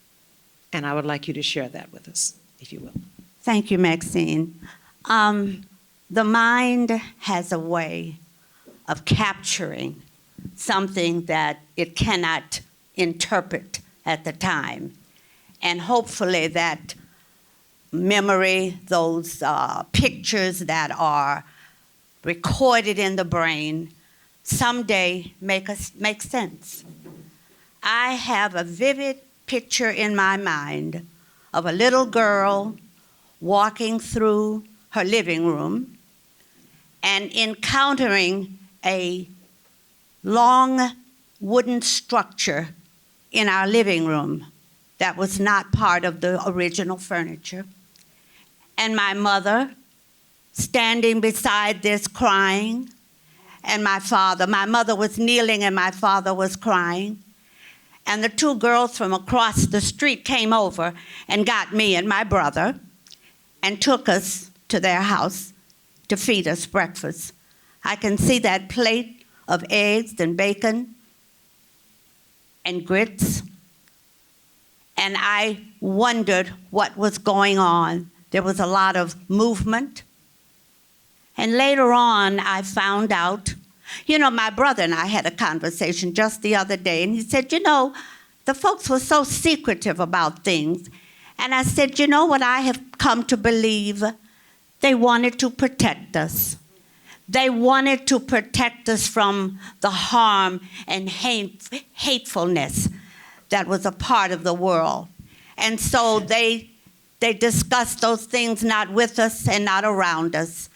and I would like you to share that with us, if you will. Thank you, Maxine. The mind has a way of capturing something that it cannot interpret at the time. And hopefully that memory, those pictures that are recorded in the brain, someday make sense. I have a vivid picture in my mind of a little girl walking through her living room and encountering a long wooden structure in our living room that was not part of the original furniture. And my mother standing beside this crying, and my father. My mother was kneeling and my father was crying. And the two girls from across the street came over and got me and my brother and took us to their house to feed us breakfast. I can see that plate of eggs and bacon and grits, and I wondered what was going on. There was a lot of movement. And later on, I found out, my brother and I had a conversation just the other day, and he said, the folks were so secretive about things. And I said, what I have come to believe? They wanted to protect us. They wanted to protect us from the harm and hatefulness that was a part of the world. And so they discussed those things not with us and not around us.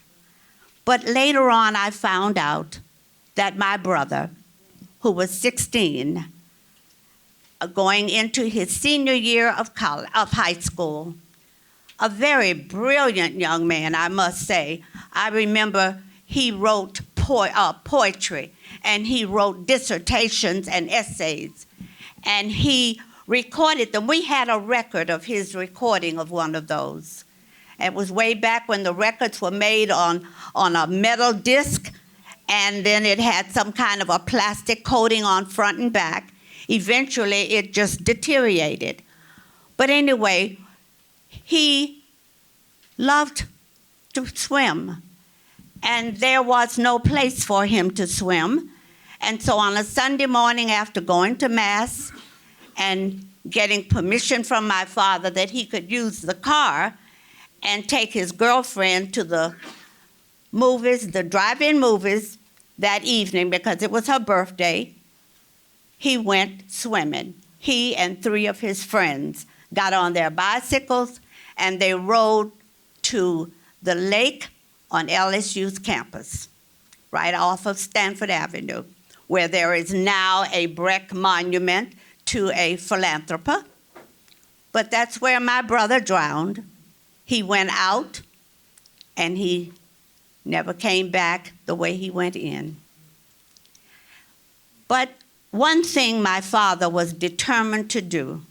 But later on, I found out that my brother, who was 16, going into his senior year of high school, a very brilliant young man, I must say. I remember he wrote poetry, and he wrote dissertations and essays, and he recorded them. We had a record of his recording of one of those. It was way back when the records were made on a metal disc, and then it had some kind of a plastic coating on front and back. Eventually, it just deteriorated. But anyway, he loved to swim, and there was no place for him to swim. And so on a Sunday morning after going to Mass and getting permission from my father that he could use the car and take his girlfriend to the movies, the drive-in movies that evening because it was her birthday, he went swimming. He and 3 of his friends got on their bicycles and they rode to the lake on LSU's campus, right off of Stanford Avenue, where there is now a BREC monument to a philanthropist. But that's where my brother drowned. He went out and he never came back the way he went in. But one thing my father was determined to do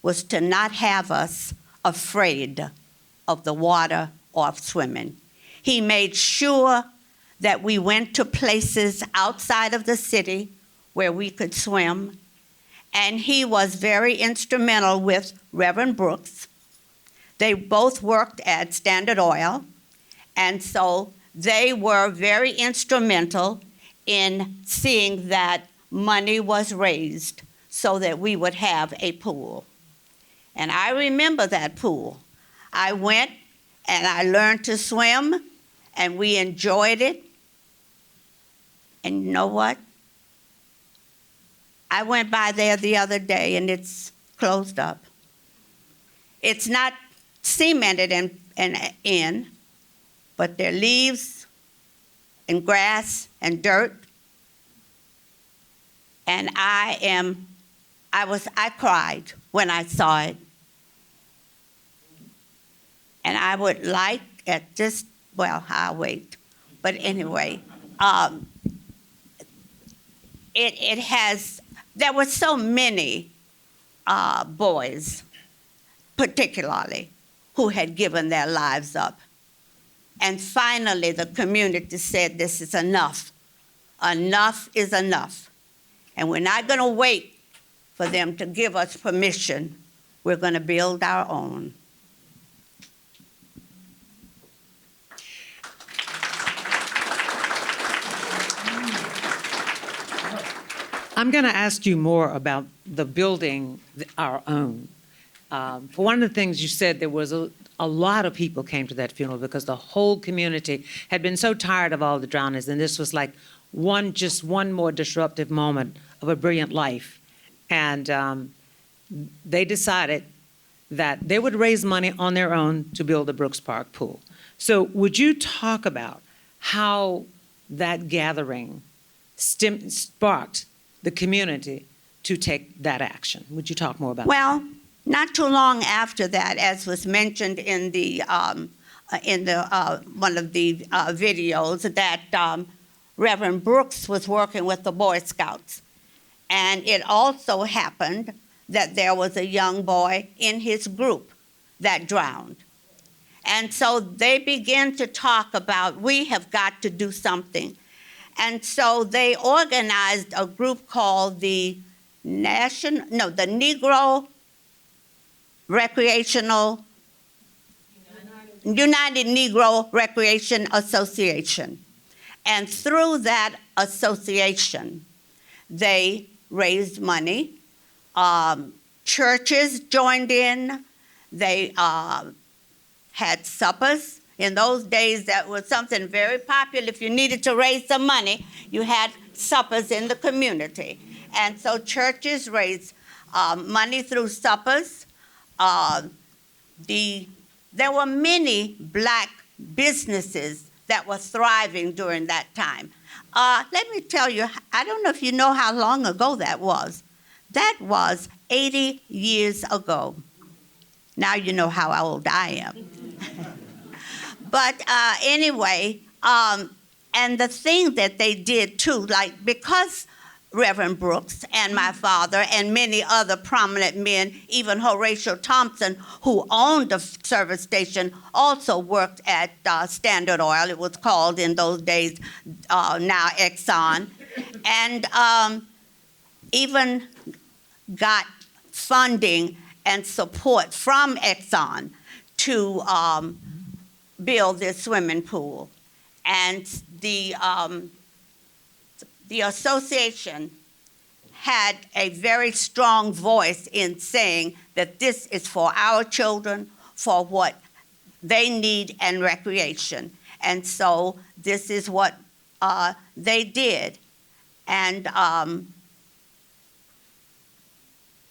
was to not have us afraid of the water or of swimming. He made sure that we went to places outside of the city where we could swim. And he was very instrumental with Reverend Brooks. They both worked at Standard Oil, and so they were very instrumental in seeing that money was raised so that we would have a pool. And I remember that pool. I went and I learned to swim, and we enjoyed it. And you know what? I went by there the other day, and it's closed up. It's not cemented in, but there are leaves and grass and dirt. And I cried when I saw it. And I would like at this, well, I'll wait. But anyway, there were so many boys, particularly, who had given their lives up. And finally, the community said, this is enough. Enough is enough. And we're not going to wait for them to give us permission. We're going to build our own. I'm going to ask you more about the building our own. For one of the things you said, there was a lot of people came to that funeral because the whole community had been so tired of all the drownings, and this was like just one more disruptive moment of a brilliant life. And they decided that they would raise money on their own to build the Brooks Park pool. So would you talk about how that gathering sparked the community to take that action? Would you talk more about that? Well, not too long after that, as was mentioned in the one of the videos, that Reverend Brooks was working with the Boy Scouts. And it also happened that there was a young boy in his group that drowned. And so they began to talk about, we have got to do something. And so they organized a group called the Negro Recreational, United Negro Recreation Association. And through that association, they raised money. Churches joined in. They had suppers. In those days, that was something very popular. If you needed to raise some money, you had suppers in the community. And so churches raised money through suppers. There were many black businesses that were thriving during that time. Let me tell you, I don't know if you know how long ago that was. That was 80 years ago. Now you know how old I am. But anyway, and the thing that they did too, like because Reverend Brooks and my father and many other prominent men, even Horatio Thompson, who owned the service station, also worked at Standard Oil. It was called in those days, now Exxon, and even got funding and support from Exxon to build this swimming pool. And the association had a very strong voice in saying that this is for our children, for what they need and recreation. And so this is what they did. And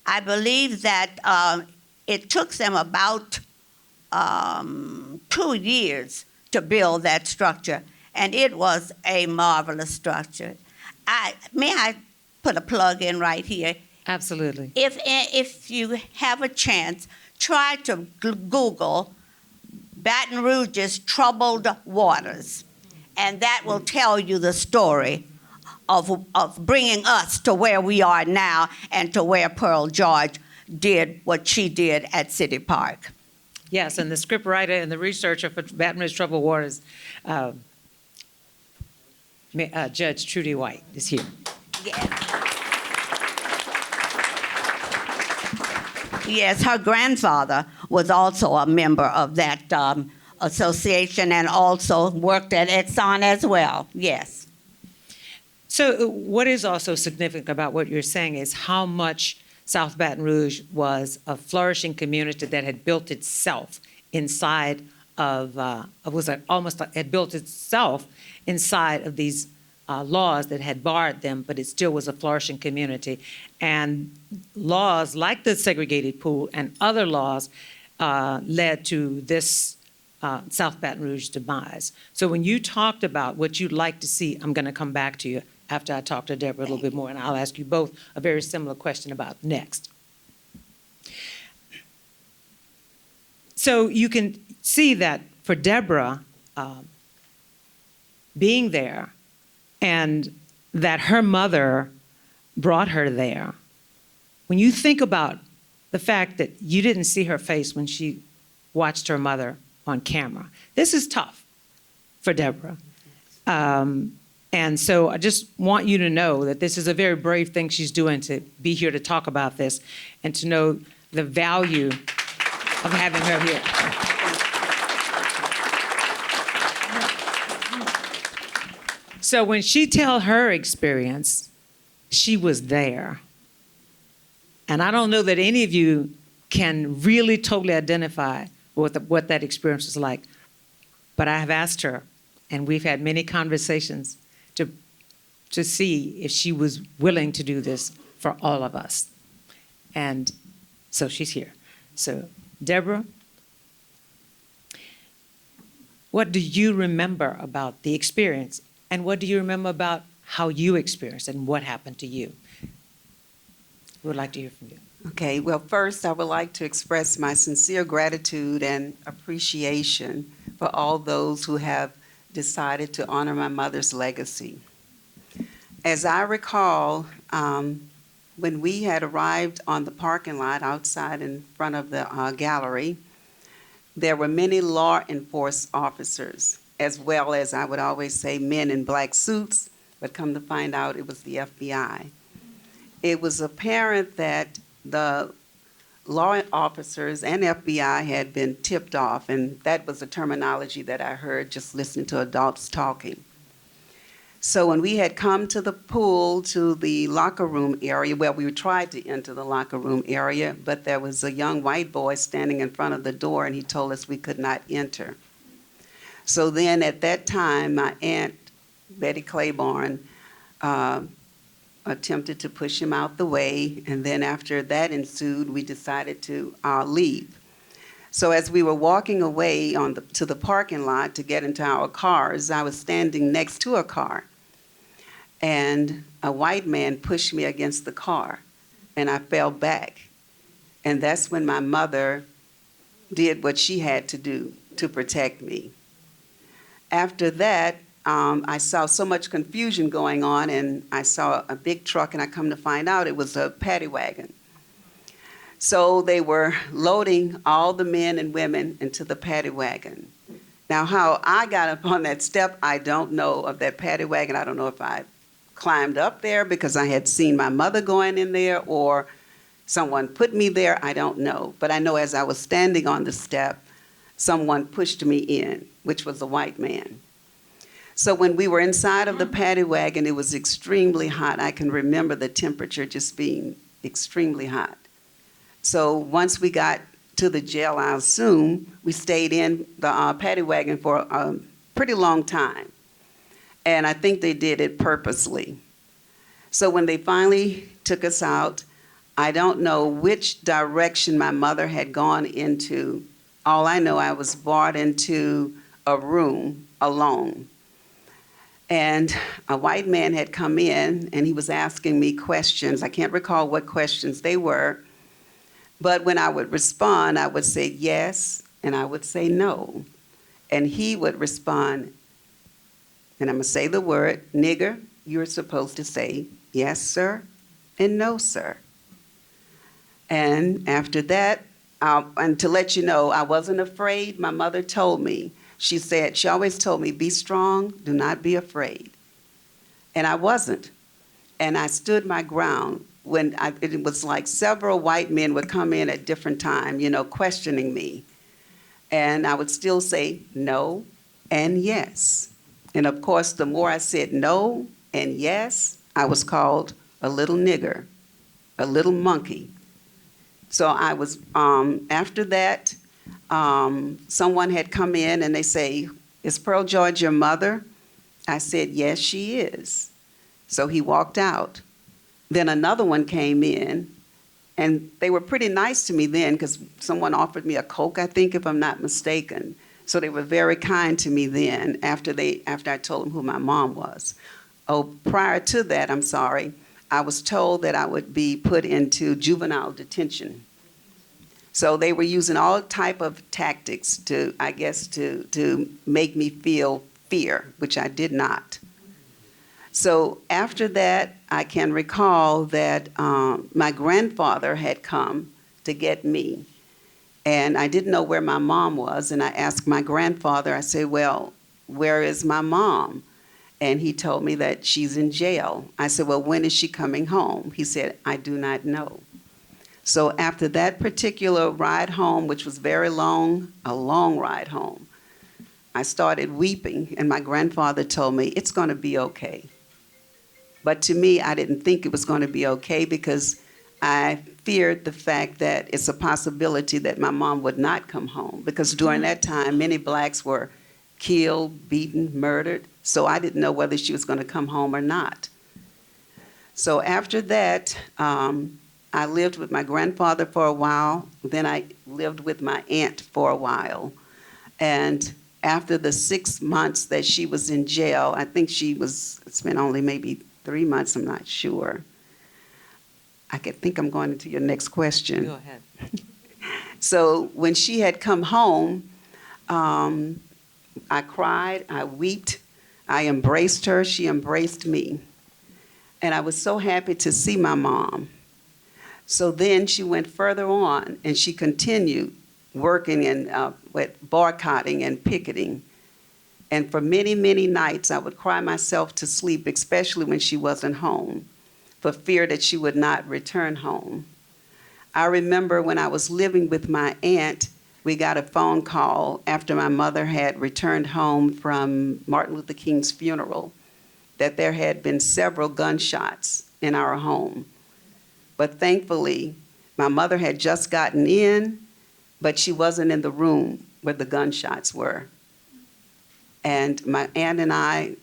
I believe that it took them about 2 years to build that structure, and it was a marvelous structure. May I put a plug in right here? Absolutely. If you have a chance, try to Google Baton Rouge's troubled waters, and that will tell you the story of bringing us to where we are now and to where Pearl George did what she did at City Park. Yes, and the scriptwriter and the researcher for Baton Rouge Troubled Waters, Judge Trudy White, is here. Yes, her grandfather was also a member of that association and also worked at Exxon as well, yes. So what is also significant about what you're saying is how much South Baton Rouge was a flourishing community that had built itself inside of, had built itself inside of these laws that had barred them, but it still was a flourishing community. And laws like the segregated pool and other laws led to this South Baton Rouge demise. So when you talked about what you'd like to see, I'm gonna come back to you after I talk to Debra a little bit more, and I'll ask you both a very similar question about next. So you can see that for Debra, being there, and that her mother brought her there, when you think about the fact that you didn't see her face when she watched her mother on camera, this is tough for Debra. And so I just want you to know that this is a very brave thing she's doing to be here to talk about this and to know the value of having her here. So when she tells her experience, she was there. And I don't know that any of you can really totally identify what that experience was like. But I have asked her, and we've had many conversations to see if she was willing to do this for all of us. And so she's here. So Debra, what do you remember about the experience? And what do you remember about how you experienced and what happened to you? We would like to hear from you. Okay, well, first I would like to express my sincere gratitude and appreciation for all those who have decided to honor my mother's legacy. As I recall, when we had arrived on the parking lot outside in front of the gallery, there were many law enforcement officers, as well as, I would always say, men in black suits, but come to find out it was the FBI. It was apparent that the law officers and FBI had been tipped off, and that was the terminology that I heard just listening to adults talking. So when we had come to the pool, to the locker room area, well, we tried to enter the locker room area, but there was a young white boy standing in front of the door, and he told us we could not enter. So then at that time, my aunt, Betty Claiborne, attempted to push him out the way, and then after that ensued, we decided to leave. So as we were walking away to the parking lot to get into our cars, I was standing next to a car, and a white man pushed me against the car, and I fell back. And that's when my mother did what she had to do to protect me. After that, I saw so much confusion going on, and I saw a big truck, and I come to find out it was a paddy wagon. So they were loading all the men and women into the paddy wagon. Now, how I got up on that step, I don't know, of that paddy wagon. I don't know if I climbed up there because I had seen my mother going in there, or someone put me there. I don't know. But I know as I was standing on the step, someone pushed me in, which was a white man. So when we were inside of the paddy wagon, it was extremely hot. I can remember the temperature just being extremely hot. So once we got to the jail, I assume, we stayed in the paddy wagon for a pretty long time. And I think they did it purposely. So when they finally took us out, I don't know which direction my mother had gone into. All I know, I was brought into a room alone. And a white man had come in, and he was asking me questions. I can't recall what questions they were. But when I would respond, I would say yes, and I would say no. And he would respond, and I'm going to say the word, nigger, you're supposed to say yes, sir, and no, sir. And after that, and to let you know, I wasn't afraid. My mother told me, she always told me, be strong, do not be afraid. And I wasn't. And I stood my ground when it was like several white men would come in at different times, questioning me. And I would still say no and yes. And of course, the more I said no and yes, I was called a little nigger, a little monkey. So I was, after that, someone had come in and they say, is Pearl George your mother? I said, yes, she is. So he walked out. Then another one came in, and they were pretty nice to me then because someone offered me a Coke, I think, if I'm not mistaken. So they were very kind to me then after I told them who my mom was. Oh, prior to that, I'm sorry, I was told that I would be put into juvenile detention. So they were using all type of tactics to make me feel fear, which I did not. So after that, I can recall that my grandfather had come to get me. And I didn't know where my mom was. And I asked my grandfather, I said, well, where is my mom? And he told me that she's in jail. I said, well, when is she coming home? He said, I do not know. So after that particular ride home, which was very long, a long ride home, I started weeping. And my grandfather told me, it's going to be okay. But to me, I didn't think it was going to be okay because I feared the fact that it's a possibility that my mom would not come home. Because during that time, many blacks were killed, beaten, murdered. So I didn't know whether she was going to come home or not. So after that, I lived with my grandfather for a while. Then I lived with my aunt for a while. And after the 6 months that she was in jail, I think it's been only maybe 3 months, I'm not sure. I think I'm going into your next question. Go ahead. So when she had come home, I cried, I wept, I embraced her, she embraced me. And I was so happy to see my mom. So then she went further on and she continued working in with boycotting and picketing. And for many, many nights, I would cry myself to sleep, especially when she wasn't home, for fear that she would not return home. I remember when I was living with my aunt, we got a phone call after my mother had returned home from Martin Luther King's funeral that there had been several gunshots in our home. But thankfully, my mother had just gotten in, but she wasn't in the room where the gunshots were. And my aunt and I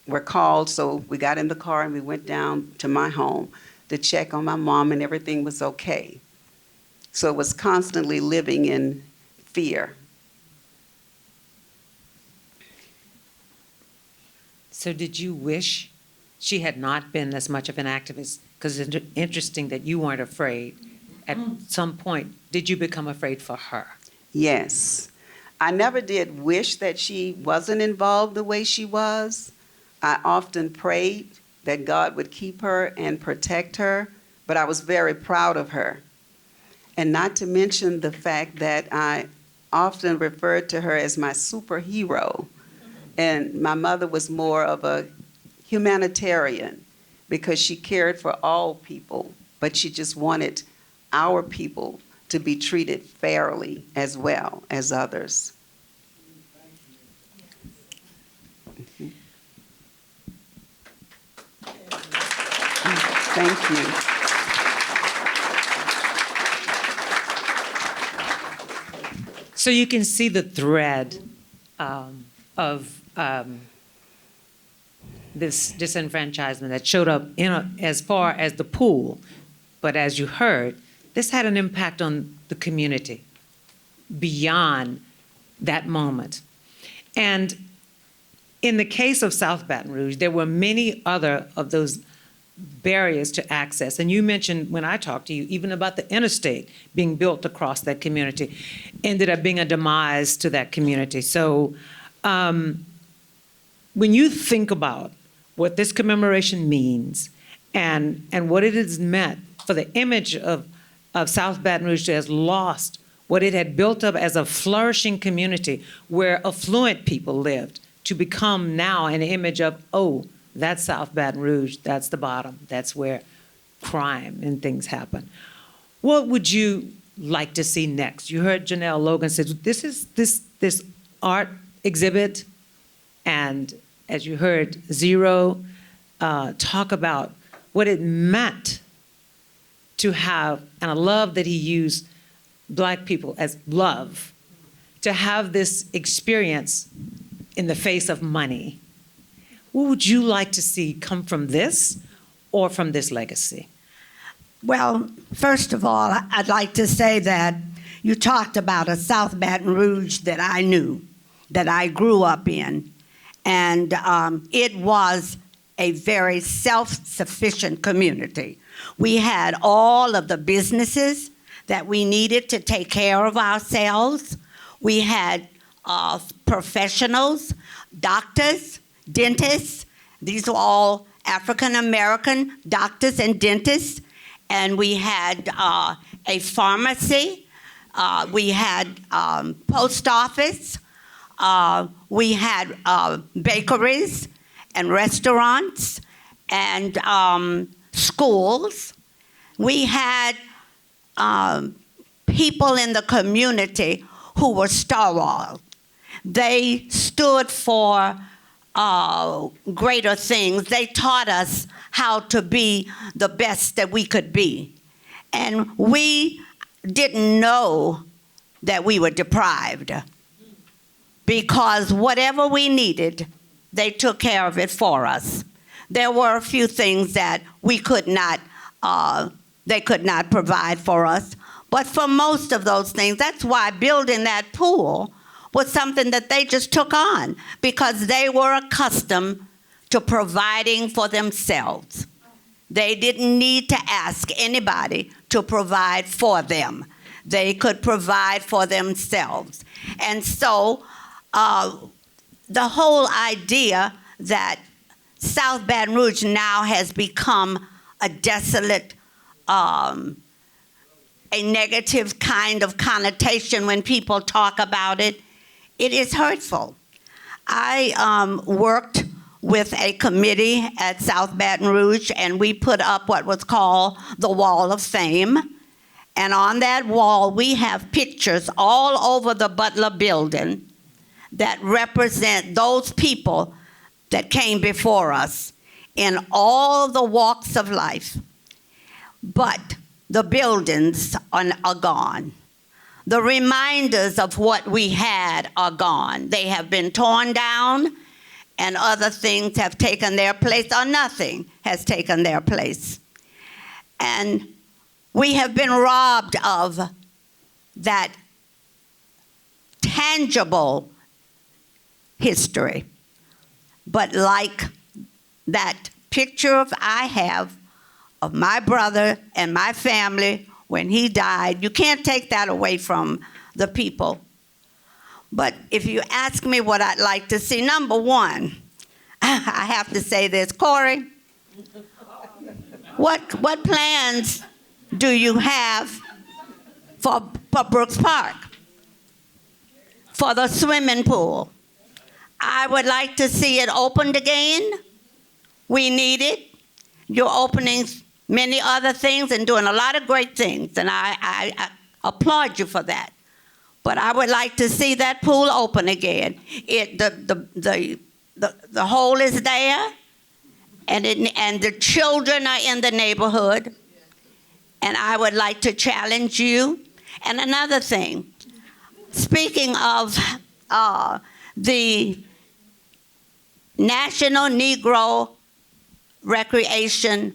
were called, so we got in the car and we went down to my home to check on my mom, and everything was okay. So it was constantly living in fear. So did you wish she had not been as much of an activist? Because it's interesting that you weren't afraid. At some point, did you become afraid for her? Yes. I never did wish that she wasn't involved the way she was. I often prayed that God would keep her and protect her, but I was very proud of her. And not to mention the fact that I often referred to her as my superhero. And my mother was more of a humanitarian because she cared for all people, but she just wanted our people to be treated fairly as well as others. Thank you. So you can see the thread of this disenfranchisement that showed up as far as the pool. But as you heard, this had an impact on the community beyond that moment. And in the case of South Baton Rouge, there were many other of those barriers to access. And you mentioned when I talked to you, even about the interstate being built across that community, ended up being a demise to that community. So when you think about what this commemoration means and what it has meant for the image of South Baton Rouge that has lost what it had built up as a flourishing community where affluent people lived, to become now an image of, oh, that's South Baton Rouge, that's the bottom, that's where crime and things happen. What would you like to see next? You heard Jonell, Logan said, this is this art exhibit, and as you heard Xero talk about what it meant to have, and I love that he used Black people as love, to have this experience in the face of money. What would you like to see come from this or from this legacy? Well, first of all, I'd like to say that you talked about a South Baton Rouge that I knew, that I grew up in, and it was a very self-sufficient community. We had all of the businesses that we needed to take care of ourselves. We had professionals, doctors, dentists. These were all African-American doctors and dentists. And we had a pharmacy. We had post office. We had bakeries and restaurants and schools. We had people in the community who were stalwart. They stood for greater things. They taught us how to be the best that we could be. And we didn't know that we were deprived, because whatever we needed, they took care of it for us. There were a few things that we could not, they could not provide for us. But for most of those things, that's why building that pool was something that they just took on, because they were accustomed to providing for themselves. They didn't need to ask anybody to provide for them. They could provide for themselves. And so the whole idea that South Baton Rouge now has become a desolate, a negative kind of connotation when people talk about it. It is hurtful. I worked with a committee at South Baton Rouge, and we put up what was called the Wall of Fame. And on that wall, we have pictures all over the Butler building that represent those people that came before us in all the walks of life. But the buildings are gone. The reminders of what we had are gone. They have been torn down, and other things have taken their place, or nothing has taken their place. And we have been robbed of that tangible history. But like that picture I have of my brother and my family when he died, you can't take that away from the people. But if you ask me what I'd like to see, number one, I have to say this, Corey, what plans do you have for Brooks Park, for the swimming pool? I would like to see it opened again. We need it. You're opening many other things and doing a lot of great things, and I applaud you for that. But I would like to see that pool open again. The hole is there, and the children are in the neighborhood, and I would like to challenge you. And another thing, speaking of the National Negro Recreation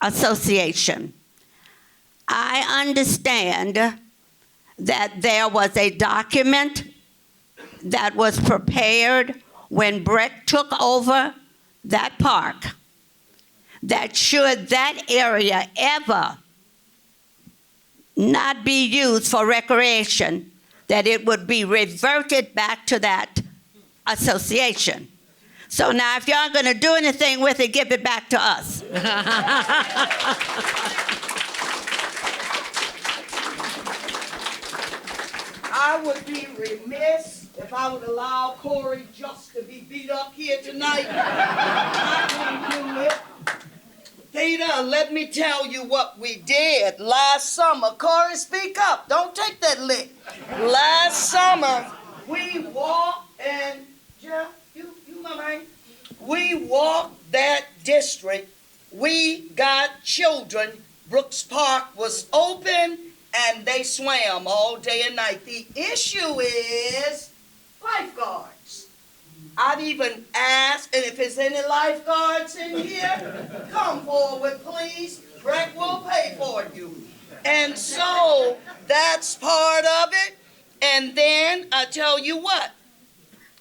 Association, I understand that there was a document that was prepared when BREC took over that park, that should that area ever not be used for recreation, that it would be reverted back to that association. So now if y'all gonna do anything with it, give it back to us. I would be remiss if I would allow Corey just to be beat up here tonight. I wouldn't do it. Theda, let me tell you what we did last summer. Corey, speak up. Don't take that lick. Last summer, we walked and, Jeff, you my man. We walked that district. We got children. Brooks Park was open, and they swam all day and night. The issue is lifeguards. I'd even asked, and if there's any lifeguards in here, come forward, please. BREC will pay for you. And so that's part of it. And then I tell you what,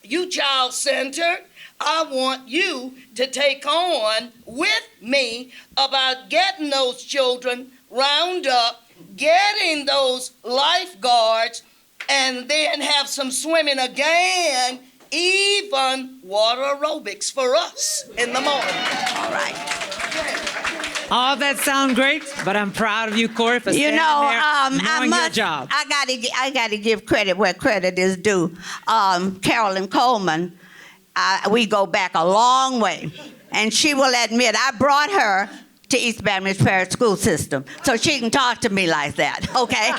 you child-centered, I want you to take on with me about getting those children round up, getting those lifeguards, and then have some swimming again, even water aerobics for us in the morning. All right. All that sound great, but I'm proud of you, Corey, for standing there knowing your job. I gotta give credit where credit is due. Carolyn Coleman, we go back a long way, and she will admit I brought her to East Baton Rouge Parish School System, so she can talk to me like that, okay?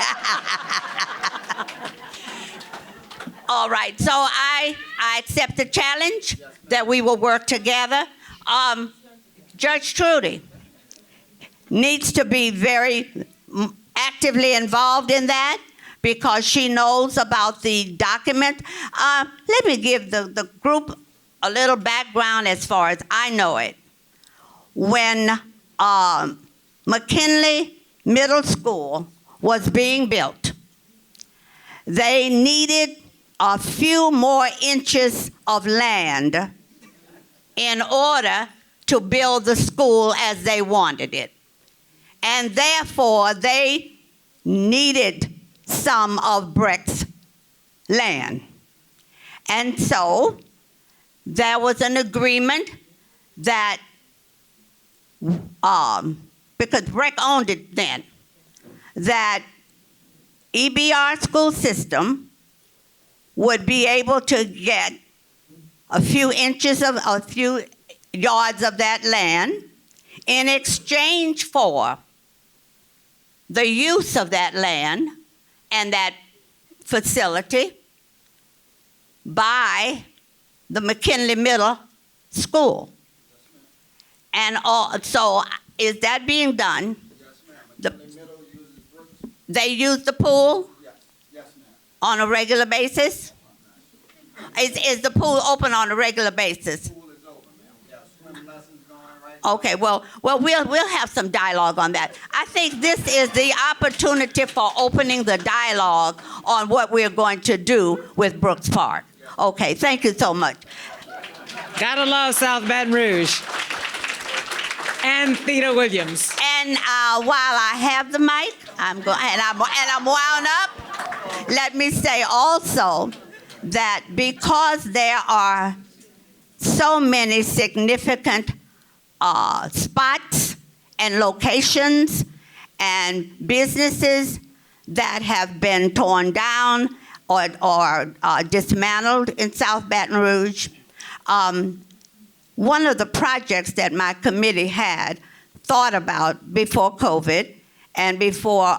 All right, so I accept the challenge that we will work together. Judge Trudy needs to be very actively involved in that because she knows about the document. Let me give the group a little background as far as I know it. When McKinley Middle School was being built, they needed a few more inches of land in order to build the school as they wanted it. And therefore, they needed some of BREC's land. And so, there was an agreement that, because BREC owned it then, that EBR school system would be able to get a few yards of that land in exchange for the use of that land and that facility by the McKinley Middle School. And so is that being done? They use the pool? Yes, ma'am. On a regular basis? Is the pool open on a regular basis? The pool is open, ma'am. We have swim lessons going right now. Okay, well, we'll have some dialogue on that. I think this is the opportunity for opening the dialogue on what we're going to do with Brooks Park. Okay, thank you so much. Gotta love South Baton Rouge. And Theda Williams. And while I have the mic, I'm wound up. Let me say also that because there are so many significant spots and locations and businesses that have been torn down or dismantled in South Baton Rouge, one of the projects that my committee had thought about before COVID and before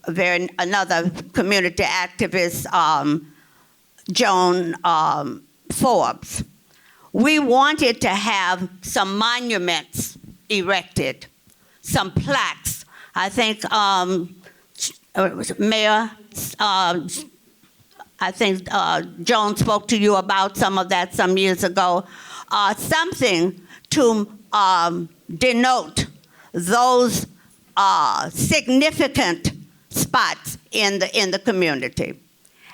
another community activist, Joan Forbes, we wanted to have some monuments erected, some plaques. I think Mayor, I think Joan spoke to you about some of that some years ago. Something to denote those significant spots in the community.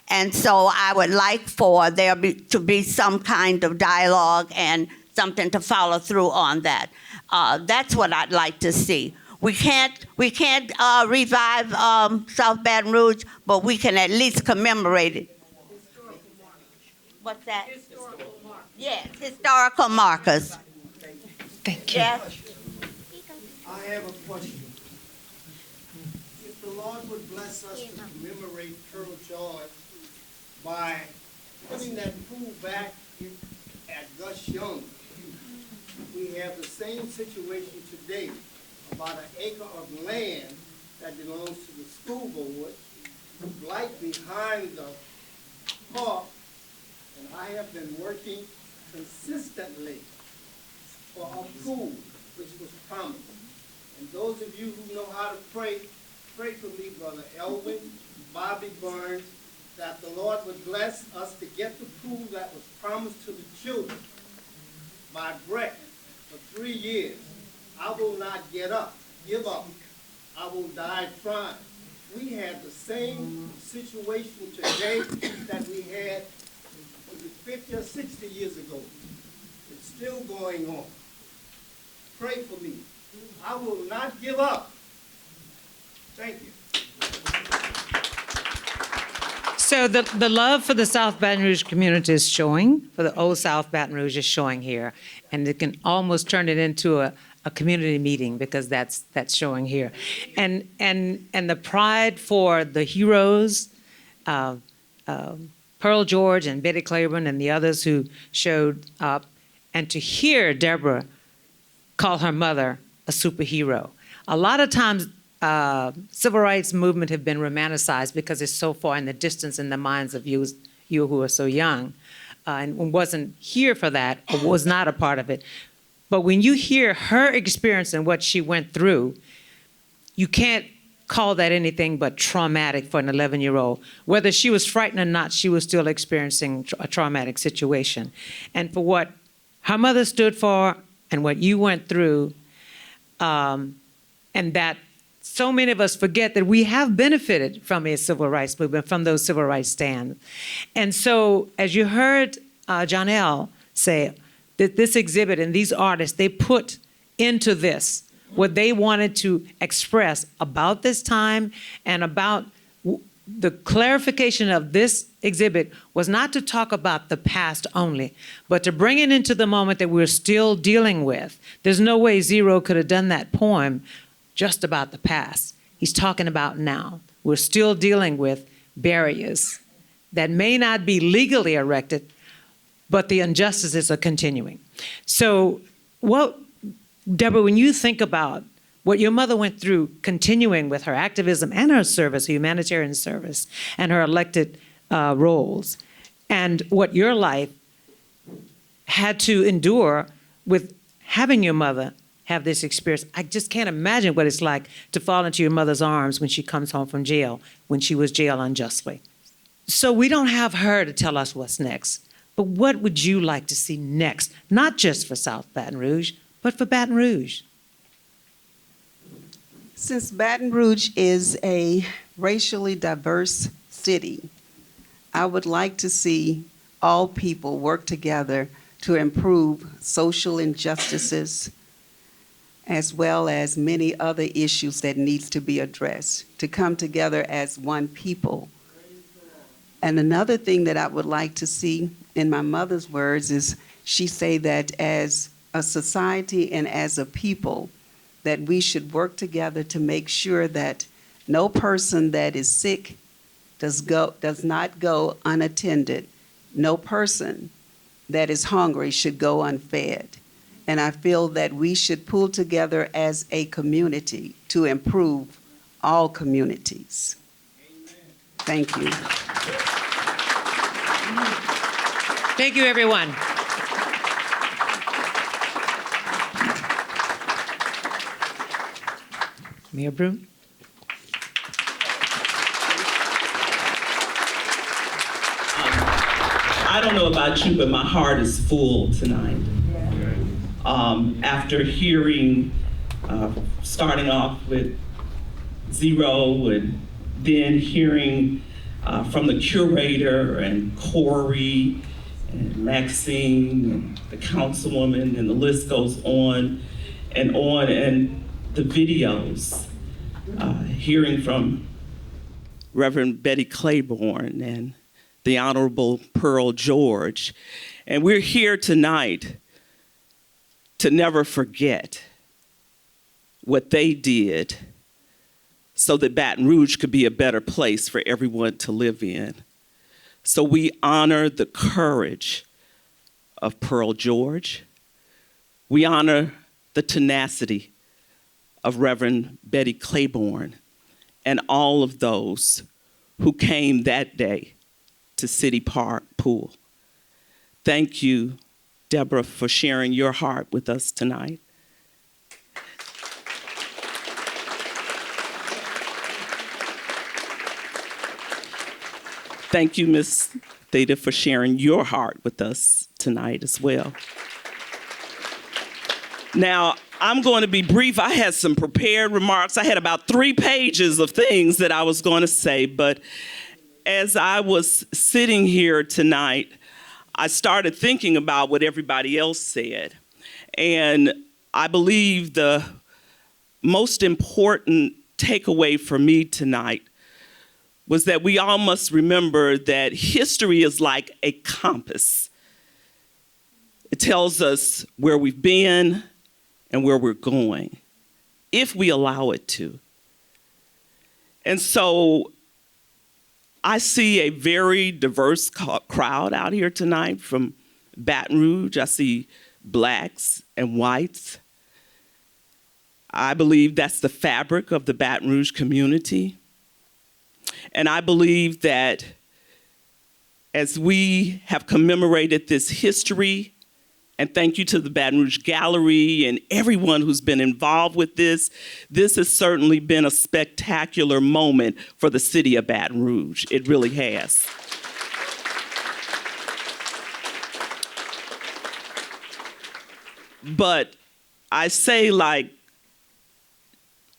And so I would like for there to be some kind of dialogue and something to follow through on that. That's what I'd like to see. We can't revive South Baton Rouge, but we can at least commemorate it. What's that? Historical markers. Yes, historical markers. Thank you. Yes. I have a question. If the Lord would bless us to commemorate Pearl George by putting that pool back at Gus Young, we have the same situation today, about an acre of land that belongs to the school board, right behind the park. And I have been working consistently for a pool, which was promised. And those of you who know how to pray, pray for me, Brother Elvin, Bobby Burns, that the Lord would bless us to get the pool that was promised to the children by BREC for 3 years. I will not give up. I will die trying. We have the same situation today that we had 50 or 60 years ago. It's still going on. Pray for me. I will not give up. Thank you. So the love for the South Baton Rouge community is showing, for the old South Baton Rouge is showing here. And it can almost turn it into a community meeting because that's showing here. And the pride for the heroes, Pearl George and Betty Claiborne and the others who showed up, and to hear Debra call her mother a superhero. A lot of times, civil rights movement have been romanticized because it's so far in the distance in the minds of you who are so young, and wasn't here for that or was not a part of it. But when you hear her experience and what she went through, you can't call that anything but traumatic for an 11-year-old. Whether she was frightened or not, she was still experiencing a traumatic situation. And for what her mother stood for and what you went through, and that so many of us forget that we have benefited from a civil rights movement, from those civil rights stands. And so, as you heard Jonell say, that this exhibit and these artists, they put into this what they wanted to express about this time and about the clarification of this exhibit was not to talk about the past only, but to bring it into the moment that we're still dealing with. There's no way Xero could have done that poem just about the past. He's talking about now. We're still dealing with barriers that may not be legally erected, but the injustices are continuing. So, Debra, when you think about what your mother went through continuing with her activism and her service, her humanitarian service, and her elected roles, and what your life had to endure with having your mother have this experience, I just can't imagine what it's like to fall into your mother's arms when she comes home from jail, when she was jailed unjustly. So we don't have her to tell us what's next, but what would you like to see next, not just for South Baton Rouge, but for Baton Rouge? Since Baton Rouge is a racially diverse city, I would like to see all people work together to improve social injustices, as well as many other issues that needs to be addressed, to come together as one people. And another thing that I would like to see, in my mother's words, is she say that as a society and as a people, that we should work together to make sure that no person that is sick does not go unattended. No person that is hungry should go unfed. And I feel that we should pull together as a community to improve all communities. Thank you. Thank you, everyone. Mayor Broome. I don't know about you, but my heart is full tonight. After hearing, starting off with Xero, and then hearing from the Curator and Corey and Maxine and the Councilwoman, and the list goes on, and the videos, hearing from Reverend Betty Claiborne and the Honorable Pearl George. And we're here tonight to never forget what they did so that Baton Rouge could be a better place for everyone to live in. So we honor the courage of Pearl George. We honor the tenacity of Reverend Betty Claiborne and all of those who came that day to City Park Pool. Thank you, Debra, for sharing your heart with us tonight. Thank you, Ms. Theda, for sharing your heart with us tonight as well. Now, I'm going to be brief. I had some prepared remarks. I had about 3 pages of things that I was going to say, but as I was sitting here tonight, I started thinking about what everybody else said. And I believe the most important takeaway for me tonight was that we all must remember that history is like a compass. It tells us where we've been and where we're going, if we allow it to. And so I see a very diverse crowd out here tonight from Baton Rouge. I see blacks and whites. I believe that's the fabric of the Baton Rouge community. And I believe that as we have commemorated this history, and thank you to the Baton Rouge Gallery and everyone who's been involved with this, this has certainly been a spectacular moment for the city of Baton Rouge. It really has. But I say, like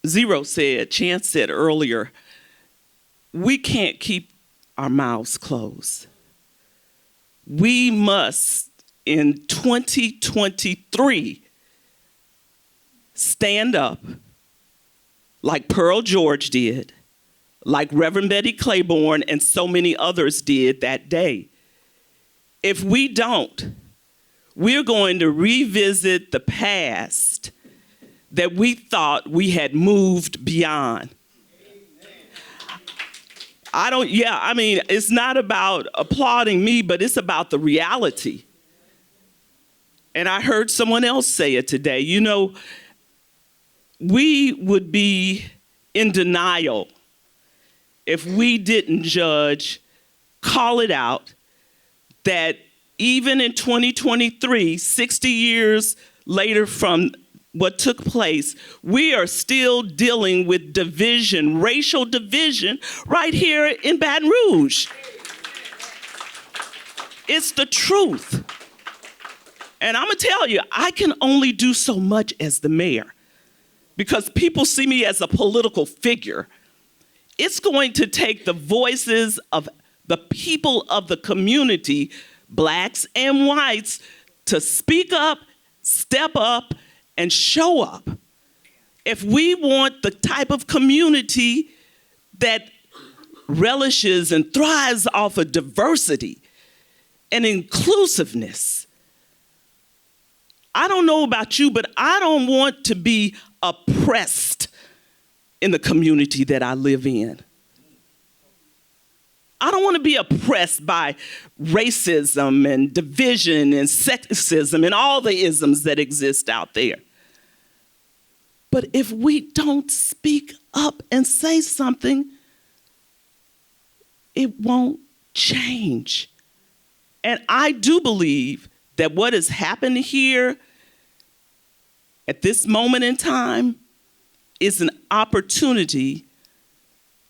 Xero said, Chance said earlier, we can't keep our mouths closed. We must, in 2023, stand up like Pearl George did like Reverend Betty Claiborne and so many others did that day. If we don't, we're going to revisit the past that we thought we had moved beyond. It's not about applauding me, but it's about the reality. And I heard someone else say it today. You know, we would be in denial if we didn't judge, call it out, that even in 2023, 60 years later from what took place, we are still dealing with division, racial division, right here in Baton Rouge. It's the truth. And I'm gonna tell you, I can only do so much as the mayor because people see me as a political figure. It's going to take the voices of the people of the community, blacks and whites, to speak up, step up, and show up. If we want the type of community that relishes and thrives off of diversity and inclusiveness, I don't know about you, but I don't want to be oppressed in the community that I live in. I don't want to be oppressed by racism and division and sexism and all the isms that exist out there. But if we don't speak up and say something, it won't change. And I do believe that what has happened here at this moment in time is an opportunity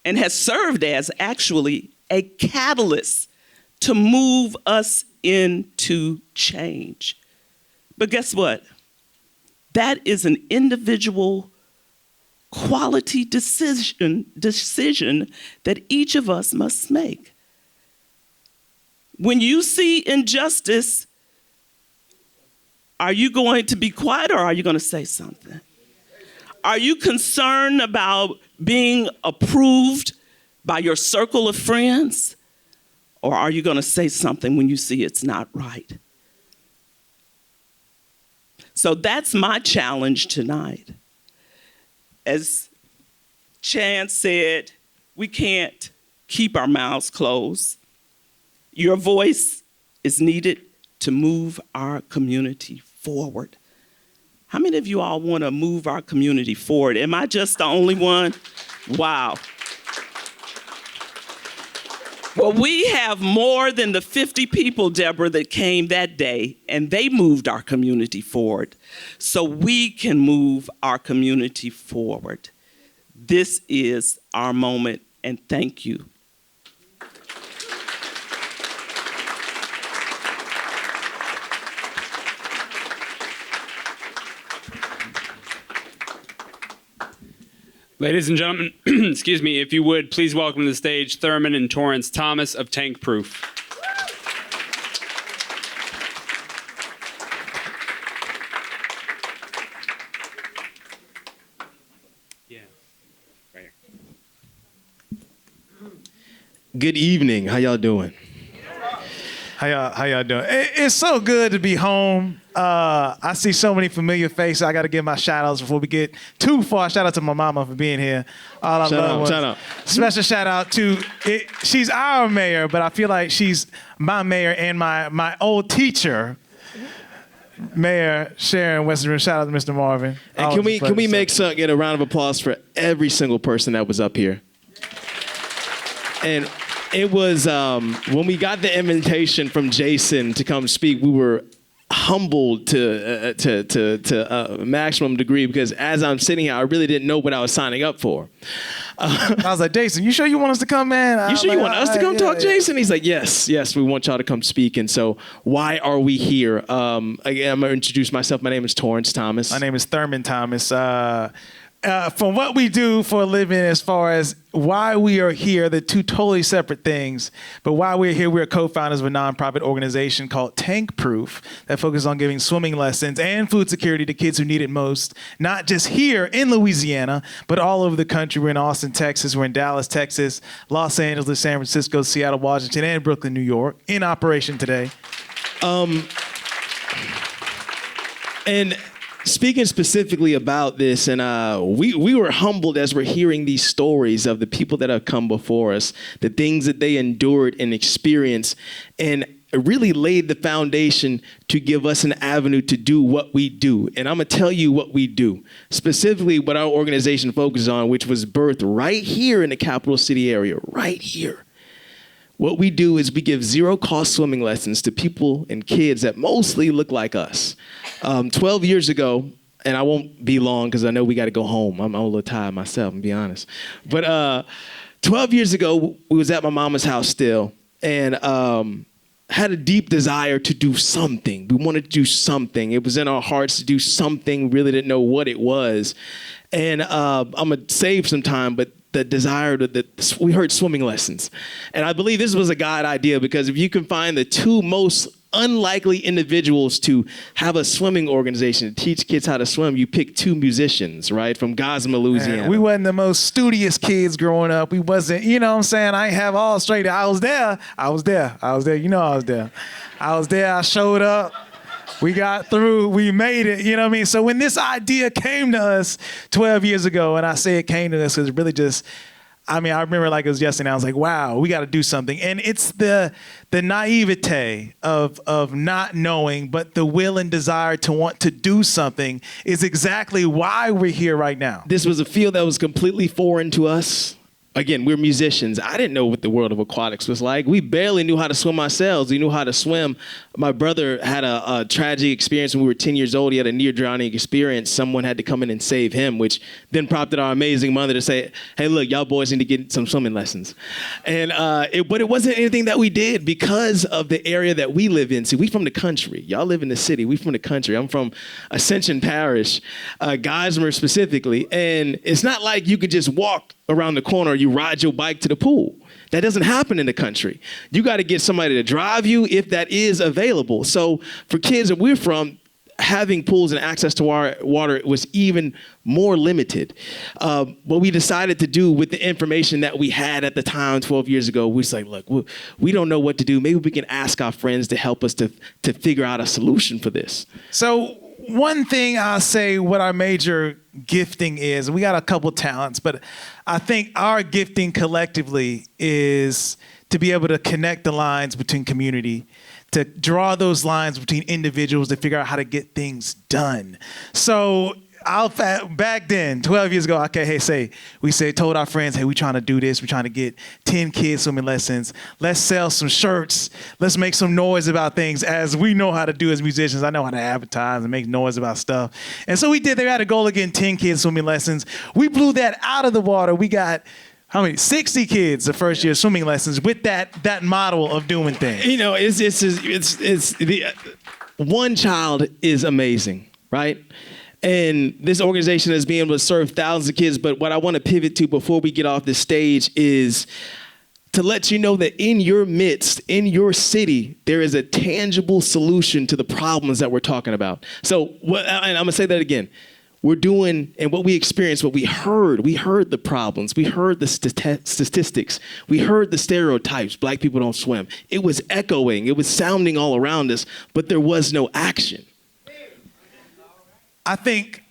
and has served as actually a catalyst to move us into change. But guess what? That is an individual quality decision that each of us must make. When you see injustice, are you going to be quiet or are you going to say something? Are you concerned about being approved by your circle of friends? Or are you going to say something when you see it's not right? So that's my challenge tonight. As Chan said, we can't keep our mouths closed. Your voice is needed to move our community forward. How many of you all want to move our community forward? Am I just the only one? Wow. Well, we have more than the 50 people, Debra, that came that day, and they moved our community forward. So we can move our community forward. This is our moment, and thank you. Ladies and gentlemen, excuse me, if you would, please welcome to the stage Thurman and Torrence Thomas of Tankproof. Yeah, right here. Good evening. How y'all doing? How y'all doing? It's so good to be home. I see so many familiar faces. I got to give my shout outs before we get too far. Shout out to my mama for being here. All our loved ones. Shout out. Special shout out to, she's our mayor, but I feel like she's my mayor and my old teacher, Mayor Sharon, Weston. Shout out to Mr. Marvin. And can we get a round of applause for every single person that was up here? And it was, when we got the invitation from Jason to come speak, we were humbled to a maximum degree, because as I'm sitting here, I really didn't know what I was signing up for. I was like, Jason, you sure you want us to come, man? You sure you want us to come talk, Jason? He's like, yes, we want y'all to come speak. And so why are we here? Again, I'm going to introduce myself. My name is Torrence Thomas. My name is Thurman Thomas. from what we do for a living as far as why we are here, they're two totally separate things. But while we're here, we're co-founders of a nonprofit organization called Tankproof that focuses on giving swimming lessons and food security to kids who need it most, not just here in Louisiana, but all over the country. We're in Austin, Texas. We're in Dallas, Texas, Los Angeles, San Francisco, Seattle, Washington, and Brooklyn, New York, in operation today. And speaking specifically about this, and we were humbled as we're hearing these stories of the people that have come before us, the things that they endured and experienced, and really laid the foundation to give us an avenue to do what we do. And I'm gonna tell you what we do, specifically what our organization focuses on, which was birthed right here in the capital city area, right here. What we do is we give zero-cost swimming lessons to people and kids that mostly look like us. 12 years ago, and I won't be long because I know we got to go home. I'm a little tired myself, and be honest. But 12 years ago, we was at my mama's house still, and had a deep desire to do something. We wanted to do something. It was in our hearts to do something. Really didn't know what it was. And I'm going to save some time, but the desire that we heard swimming lessons. And I believe this was a God idea, because if you can find the two most unlikely individuals to have a swimming organization to teach kids how to swim, you pick two musicians, right? From Gosma, Louisiana. Man, we wasn't the most studious kids growing up. We wasn't, you know what I'm saying? I ain't have all straight. I was there. You know I was there. I showed up. We got through, we made it, you know what I mean? So when this idea came to us 12 years ago, and I say it came to us because it really just, I remember like it was yesterday, I was like, wow, we got to do something. And it's the naivete of not knowing, but the will and desire to want to do something is exactly why we're here right now. This was a field that was completely foreign to us. Again, we're musicians. I didn't know what the world of aquatics was like. We barely knew how to swim ourselves. We knew how to swim. My brother had a tragic experience when we were 10 years old. He had a near-drowning experience. Someone had to come in and save him, which then prompted our amazing mother to say, hey, look, y'all boys need to get some swimming lessons. And but it wasn't anything that we did because of the area that we live in. See, we from the country. Y'all live in the city. We from the country. I'm from Ascension Parish, Geismar specifically. And it's not like you could just walk around the corner, you ride your bike to the pool. That doesn't happen in the country. You got to get somebody to drive you if that is available. So for kids that we're from, having pools and access to water was even more limited. What we decided to do with the information that we had at the time 12 years ago, we was like, look, we don't know what to do. Maybe we can ask our friends to help us to figure out a solution for this. So one thing I'll say what our major gifting is, we got a couple talents, but I think our gifting collectively is to be able to connect the lines between community, to draw those lines between individuals to figure out how to get things done. So back then, 12 years ago, told our friends, hey, we trying to do this. We're trying to get 10 kids swimming lessons. Let's sell some shirts. Let's make some noise about things as we know how to do as musicians. I know how to advertise and make noise about stuff. And so we did. They had a goal of getting 10 kids swimming lessons. We blew that out of the water. We got 60 kids the first year swimming lessons with that model of doing things. You know, it's one child is amazing, right? And this organization is being able to serve thousands of kids. But what I want to pivot to before we get off the stage is to let you know that in your midst, in your city, there is a tangible solution to the problems that we're talking about. So, and I'm going to say that again. We're doing, and what we experienced, what we heard the problems, we heard the statistics, we heard the stereotypes, black people don't swim. It was echoing, it was sounding all around us, but there was no action. I think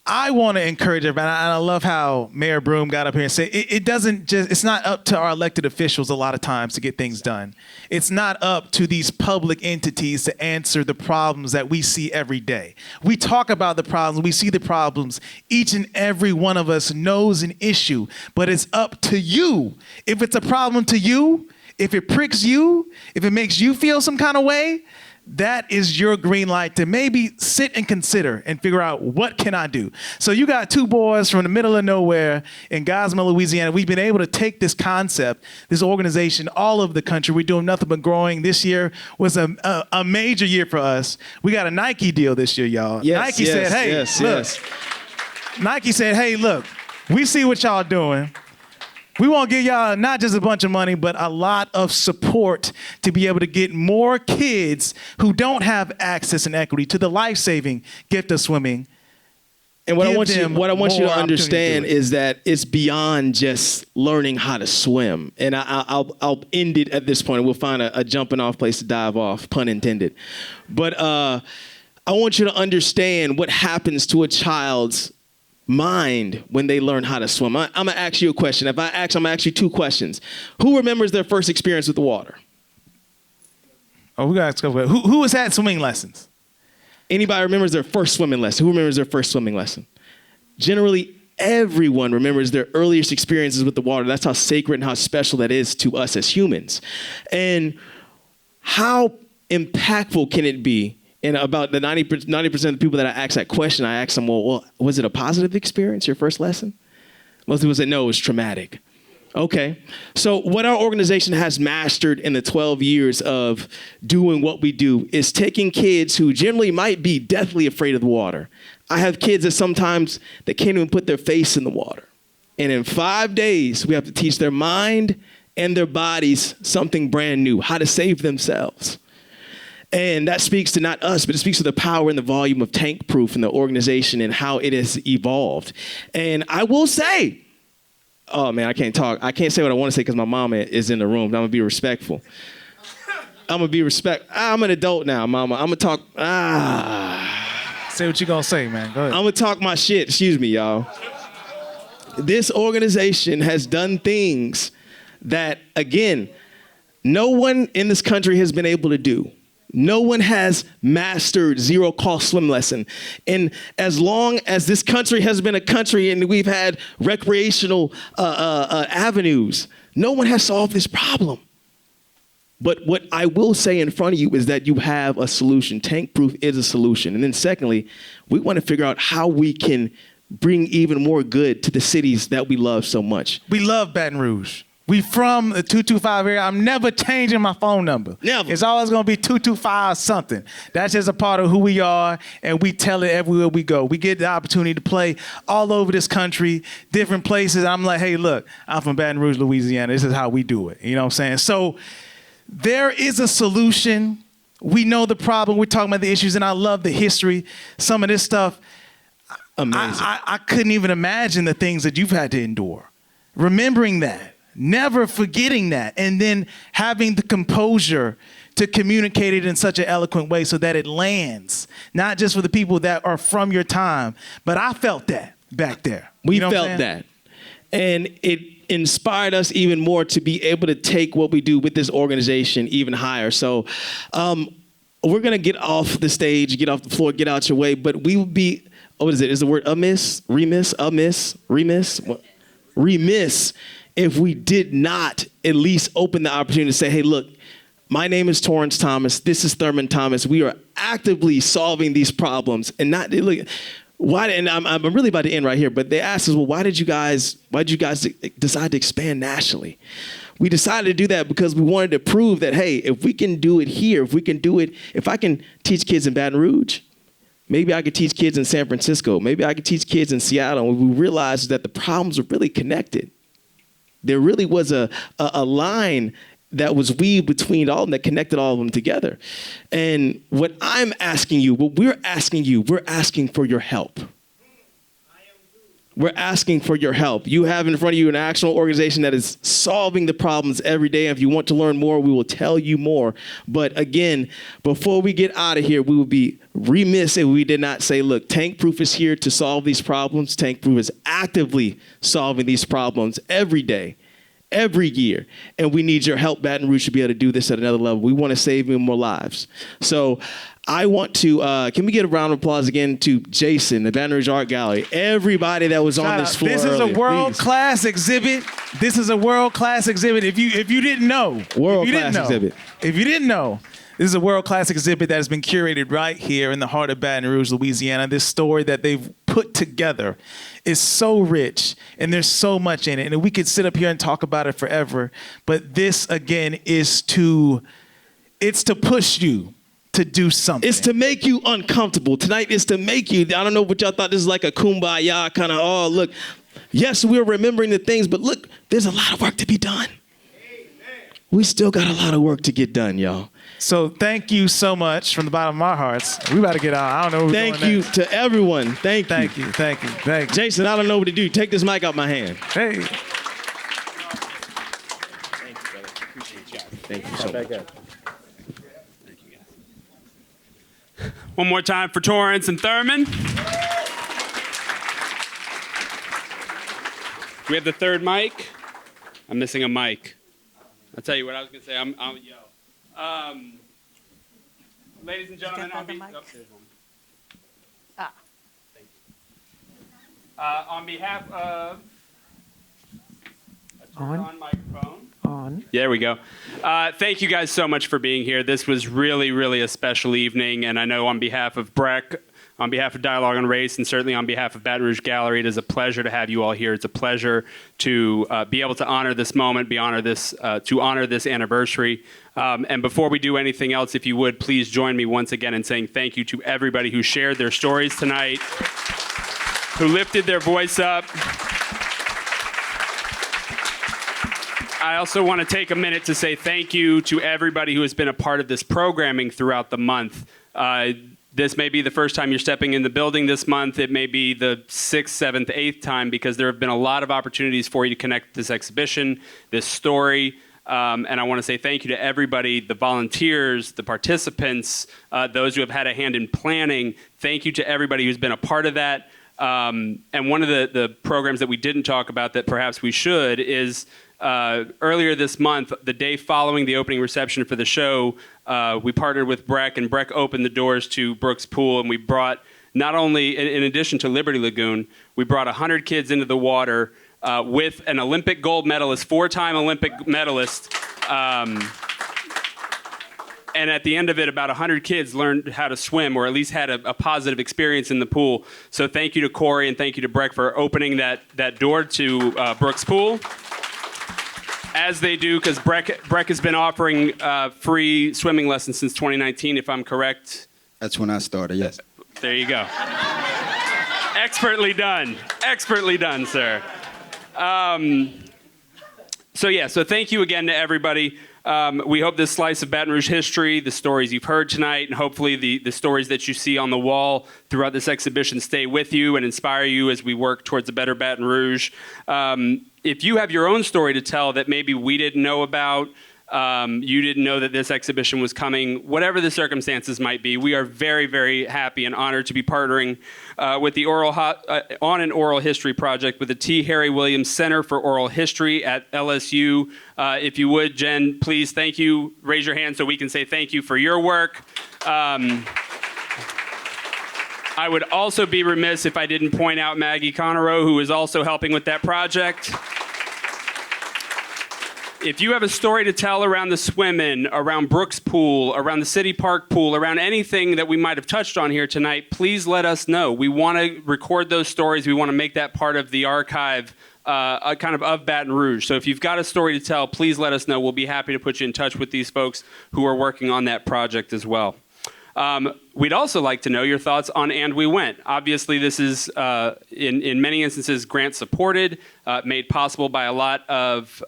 I want to encourage everybody, and I love how Mayor Broome got up here and said it's not up to our elected officials a lot of times to get things done. It's not up to these public entities to answer the problems that we see every day. We talk about the problems, we see the problems. Each and every one of us knows an issue, but it's up to you. If it's a problem to you, if it pricks you, if it makes you feel some kind of way, that is your green light to maybe sit and consider and figure out what can I do. So you got two boys from the middle of nowhere in Gosma, Louisiana. We've been able to take this concept, this organization, all over the country. We're doing nothing but growing. This year was a major year for us. We got a Nike deal this year, y'all. Yes, Nike said, hey, look, Nike said, hey, look, we see what y'all doing. We want to give y'all not just a bunch of money, but a lot of support to be able to get more kids who don't have access and equity to the life-saving gift of swimming. And what I want you to understand do is that it's beyond just learning how to swim. And I'll end it at this point, and we'll find a jumping off place to dive off, pun intended. But I want you to understand what happens to a child's mind when they learn how to swim. I'm gonna ask you a question. I'm gonna ask you two questions. Who remembers their first experience with the water? Oh, we got to go. Who has had swimming lessons? Anybody remembers their first swimming lesson? Who remembers their first swimming lesson? Generally, everyone remembers their earliest experiences with the water. That's how sacred and how special that is to us as humans. And how impactful can it be? And about the 90% of the people that I ask that question, I ask them, well, was it a positive experience, your first lesson? Most people say, no, it was traumatic. Okay. So what our organization has mastered in the 12 years of doing what we do is taking kids who generally might be deathly afraid of the water. I have kids that sometimes they can't even put their face in the water. And in 5 days, we have to teach their mind and their bodies something brand new, how to save themselves. And that speaks to not us, but it speaks to the power and the volume of Tankproof and the organization and how it has evolved. And I will say, oh man, I can't talk. I can't say what I want to say because my mama is in the room. I'm gonna be respectful. I'm an adult now, mama. I'm gonna talk. Say what you gonna say, man. Go ahead. I'm gonna talk my shit. Excuse me, y'all. This organization has done things that, again, no one in this country has been able to do. No one has mastered zero-cost swim lesson. And as long as this country has been a country and we've had recreational avenues, no one has solved this problem. But what I will say in front of you is that you have a solution. Tankproof is a solution. And then secondly, we want to figure out how we can bring even more good to the cities that we love so much. We love Baton Rouge. We from the 225 area. I'm never changing my phone number. Never. It's always going to be 225 something. That's just a part of who we are, and we tell it everywhere we go. We get the opportunity to play all over this country, different places. I'm like, hey, look, I'm from Baton Rouge, Louisiana. This is how we do it. You know what I'm saying? So there is a solution. We know the problem. We're talking about the issues, and I love the history. Some of this stuff, amazing. I couldn't even imagine the things that you've had to endure. Remembering that. Never forgetting that, and then having the composure to communicate it in such an eloquent way so that it lands, not just for the people that are from your time, but I felt that back there. We felt that, and it inspired us even more to be able to take what we do with this organization even higher. So we're going to get off the stage, get off the floor, get out your way, but we will be, what is it? Is the word remiss if we did not at least open the opportunity to say, hey, look, my name is Torrence Thomas. This is Thurman Thomas. We are actively solving these problems. And not, look, why? And I'm really about to end right here, but they asked us, well, why did you guys decide to expand nationally? We decided to do that because we wanted to prove that, hey, if we can do it here, if I can teach kids in Baton Rouge, maybe I could teach kids in San Francisco. Maybe I could teach kids in Seattle. And we realized that the problems are really connected. There really was a line that was weaved between all of them that connected all of them together. And what I'm asking you, what we're asking you, we're asking for your help. We're asking for your help. You have in front of you an actual organization that is solving the problems every day. If you want to learn more, we will tell you more. But again, before we get out of here, we would be remiss if we did not say, look, Tankproof is here to solve these problems. Tankproof is actively solving these problems every day, every year. And we need your help. Baton Rouge should be able to do this at another level. We want to save even more lives. So I want to, can we get a round of applause again to Jason, the Baton Rouge Art Gallery, everybody that was on this floor This is earlier, a world-class exhibit. This is a world-class exhibit. If you didn't know. World-class exhibit. If you didn't know, this is a world-class exhibit that has been curated right here in the heart of Baton Rouge, Louisiana. This story that they've put together is so rich, and there's so much in it. And we could sit up here and talk about it forever. But this, again, it's to push you to do something. It's to make you uncomfortable. Tonight is to make you, I don't know what y'all thought, this is like a kumbaya kind of, oh, look. Yes, we're remembering the things, but look, there's a lot of work to be done. We still got a lot of work to get done, y'all. So thank you so much from the bottom of our hearts. We about to get out. I don't know. Thank you to everyone. Thank you. Thank you. Jason, I don't know what to do. Take this mic out my hand. Hey. Thank you, brother. Appreciate you. Thank you so much. One more time for Torrence and Thurman. We have the third mic. I'm missing a mic. I'll tell you what I was going to say. I'll yell. Ladies and gentlemen, there's one. Thank you. On behalf of... on microphone. On. There we go. Thank you guys so much for being here. This was really, really a special evening, and I know on behalf of BREC, on behalf of Dialogue on Race, and certainly on behalf of Baton Rouge Gallery, it is a pleasure to have you all here. It's a pleasure to be able to honor this moment, to honor this anniversary. And before we do anything else, if you would, please join me once again in saying thank you to everybody who shared their stories tonight, who lifted their voice up. I also want to take a minute to say thank you to everybody who has been a part of this programming throughout the month. This may be the first time you're stepping in the building this month. It may be the 6th, 7th, 8th time, because there have been a lot of opportunities for you to connect with this exhibition, this story. And I want to say thank you to everybody, the volunteers, the participants, those who have had a hand in planning. Thank you to everybody who's been a part of that. And one of the programs that we didn't talk about that perhaps we should is earlier this month, the day following the opening reception for the show, we partnered with BREC, and BREC opened the doors to Brooks Pool, and we brought, not only, in addition to Liberty Lagoon, we brought 100 kids into the water with an Olympic gold medalist, 4-time Olympic medalist. And at the end of it, about 100 kids learned how to swim, or at least had a positive experience in the pool. So thank you to Corey and thank you to BREC for opening that door to Brooks Pool. As they do, because BREC has been offering free swimming lessons since 2019, if I'm correct. That's when I started, yes. There you go. Expertly done. Expertly done, sir. So thank you again to everybody. We hope this slice of Baton Rouge history, the stories you've heard tonight, and hopefully the stories that you see on the wall throughout this exhibition stay with you and inspire you as we work towards a better Baton Rouge. If you have your own story to tell that maybe we didn't know about, you didn't know that this exhibition was coming, whatever the circumstances might be, we are very, very happy and honored to be partnering with the on an oral history project with the T. Harry Williams Center for Oral History at LSU. If you would, Jen, please, thank you. Raise your hand so we can say thank you for your work. I would also be remiss if I didn't point out Maggie Conero, who is also helping with that project. If you have a story to tell around the swim-in, around Brooks Pool, around the City Park Pool, around anything that we might have touched on here tonight, please let us know. We want to record those stories. We want to make that part of the archive kind of Baton Rouge. So if you've got a story to tell, please let us know. We'll be happy to put you in touch with these folks who are working on that project as well. We'd also like to know your thoughts on And We Went. Obviously, this is, in many instances, grant supported, made possible by a lot of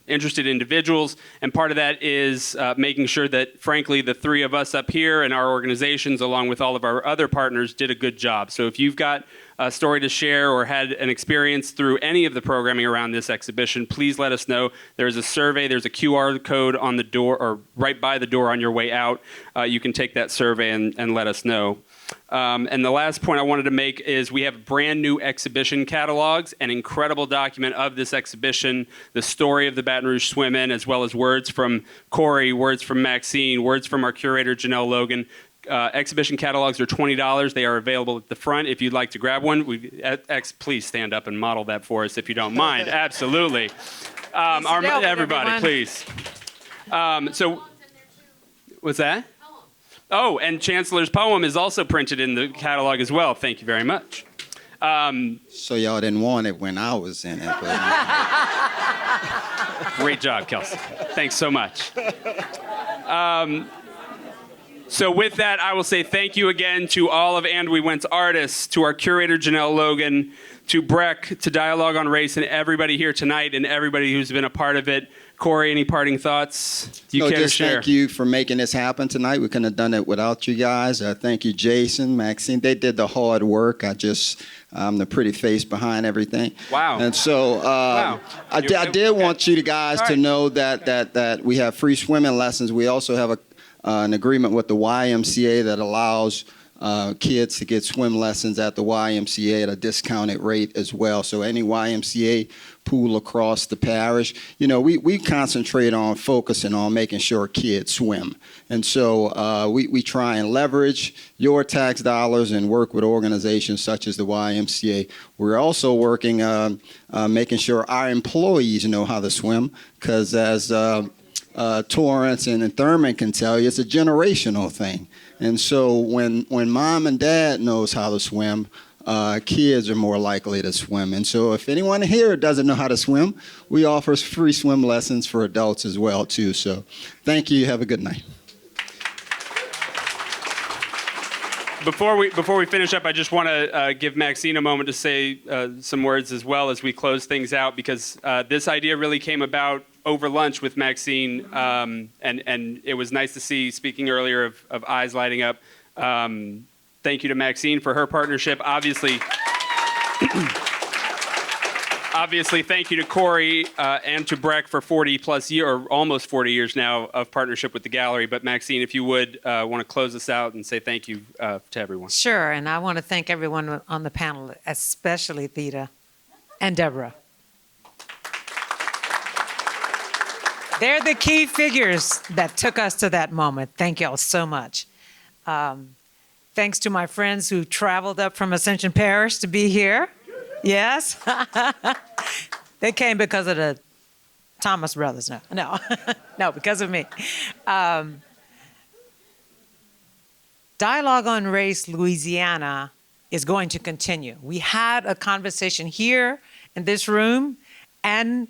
interested individuals. And part of that is making sure that, frankly, the three of us up here and our organizations, along with all of our other partners, did a good job. So if you've got a story to share or had an experience through any of the programming around this exhibition, please let us know. There's a survey, there's a QR code on the door, or right by the door on your way out. You can take that survey and let us know. And the last point I wanted to make is we have brand new exhibition catalogs, an incredible document of this exhibition, the story of the Baton Rouge Swim-In, as well as words from Corey, words from Maxine, words from our curator, Jonell Logan. Exhibition catalogs are $20. They are available at the front if you'd like to grab one. Please stand up and model that for us if you don't mind. Absolutely. Everybody, please. What's that? Oh, and Chancellor's poem is also printed in the catalog as well. Thank you very much. So y'all didn't want it when I was in it. But... Great job, Kelsey. Thanks so much. So with that, I will say thank you again to all of And We Went's artists, to our curator, Jonell Logan, to BREC, to Dialogue on Race, and everybody here tonight and everybody who's been a part of it. Corey, any parting thoughts you care to share? Thank you for making this happen tonight. We couldn't have done it without you guys. Thank you, Jason, Maxine. They did the hard work. I'm the pretty face behind everything. Wow. And so I did want you guys to know that we have free swimming lessons. We also have an agreement with the YMCA that allows kids to get swim lessons at the YMCA at a discounted rate as well. So any YMCA pool across the parish, we concentrate on focusing on making sure kids swim. And so we try and leverage your tax dollars and work with organizations such as the YMCA. We're also working on making sure our employees know how to swim, because as Torrence and Thurman can tell you, it's a generational thing. And so when mom and dad knows how to swim, kids are more likely to swim. And so if anyone here doesn't know how to swim, we offer free swim lessons for adults as well, too. So thank you. Have a good night. Before we finish up, I just want to give Maxine a moment to say some words as well as we close things out, because this idea really came about over lunch with Maxine, and it was nice to see, speaking earlier of eyes lighting up. Thank you to Maxine for her partnership. Obviously, thank you to Corey and to BREC for 40-plus years, or almost 40 years now, of partnership with the gallery. But Maxine, if you would want to close us out and say thank you to everyone. Sure, and I want to thank everyone on the panel, especially Theda and Debra. They're the key figures that took us to that moment. Thank y'all so much. Thanks to my friends who traveled up from Ascension Parish to be here. Yes. They came because of the Thomas brothers. No, because of me. Dialogue on Race Louisiana is going to continue. We had a conversation here in this room and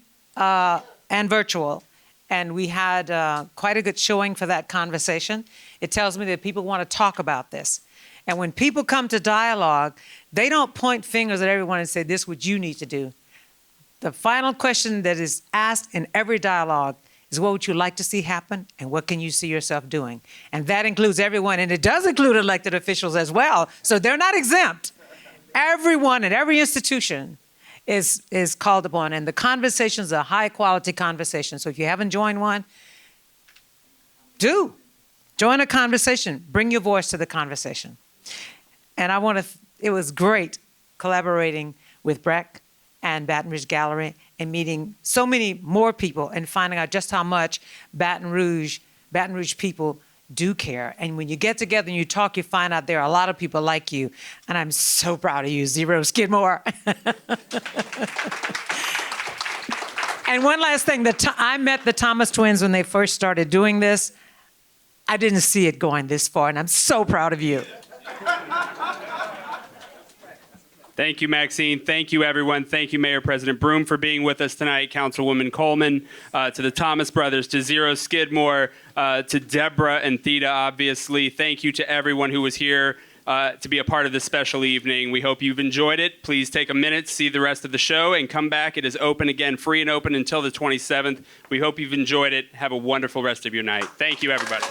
virtual, and we had quite a good showing for that conversation. It tells me that people want to talk about this. And when people come to dialogue, they don't point fingers at everyone and say, this is what you need to do. The final question that is asked in every dialogue is, what would you like to see happen, and what can you see yourself doing? And that includes everyone, and it does include elected officials as well, so they're not exempt. Everyone in every institution is called upon, and the conversations are high-quality conversations. So if you haven't joined one, do. Join a conversation. Bring your voice to the conversation. And it was great collaborating with BREC and Baton Rouge Gallery and meeting so many more people and finding out just how much Baton Rouge people do care. And when you get together and you talk, you find out there are a lot of people like you. And I'm so proud of you, xero Skidmore. And one last thing, I met the Thomas twins when they first started doing this. I didn't see it going this far, and I'm so proud of you. Thank you, Maxine. Thank you, everyone. Thank you, Mayor President Broome, for being with us tonight. Councilwoman Coleman, to the Thomas brothers, to xero Skidmore, to Debra and Theda, obviously. Thank you to everyone who was here to be a part of this special evening. We hope you've enjoyed it. Please take a minute, see the rest of the show, and come back. It is open again, free and open until the 27th. We hope you've enjoyed it. Have a wonderful rest of your night. Thank you, everybody.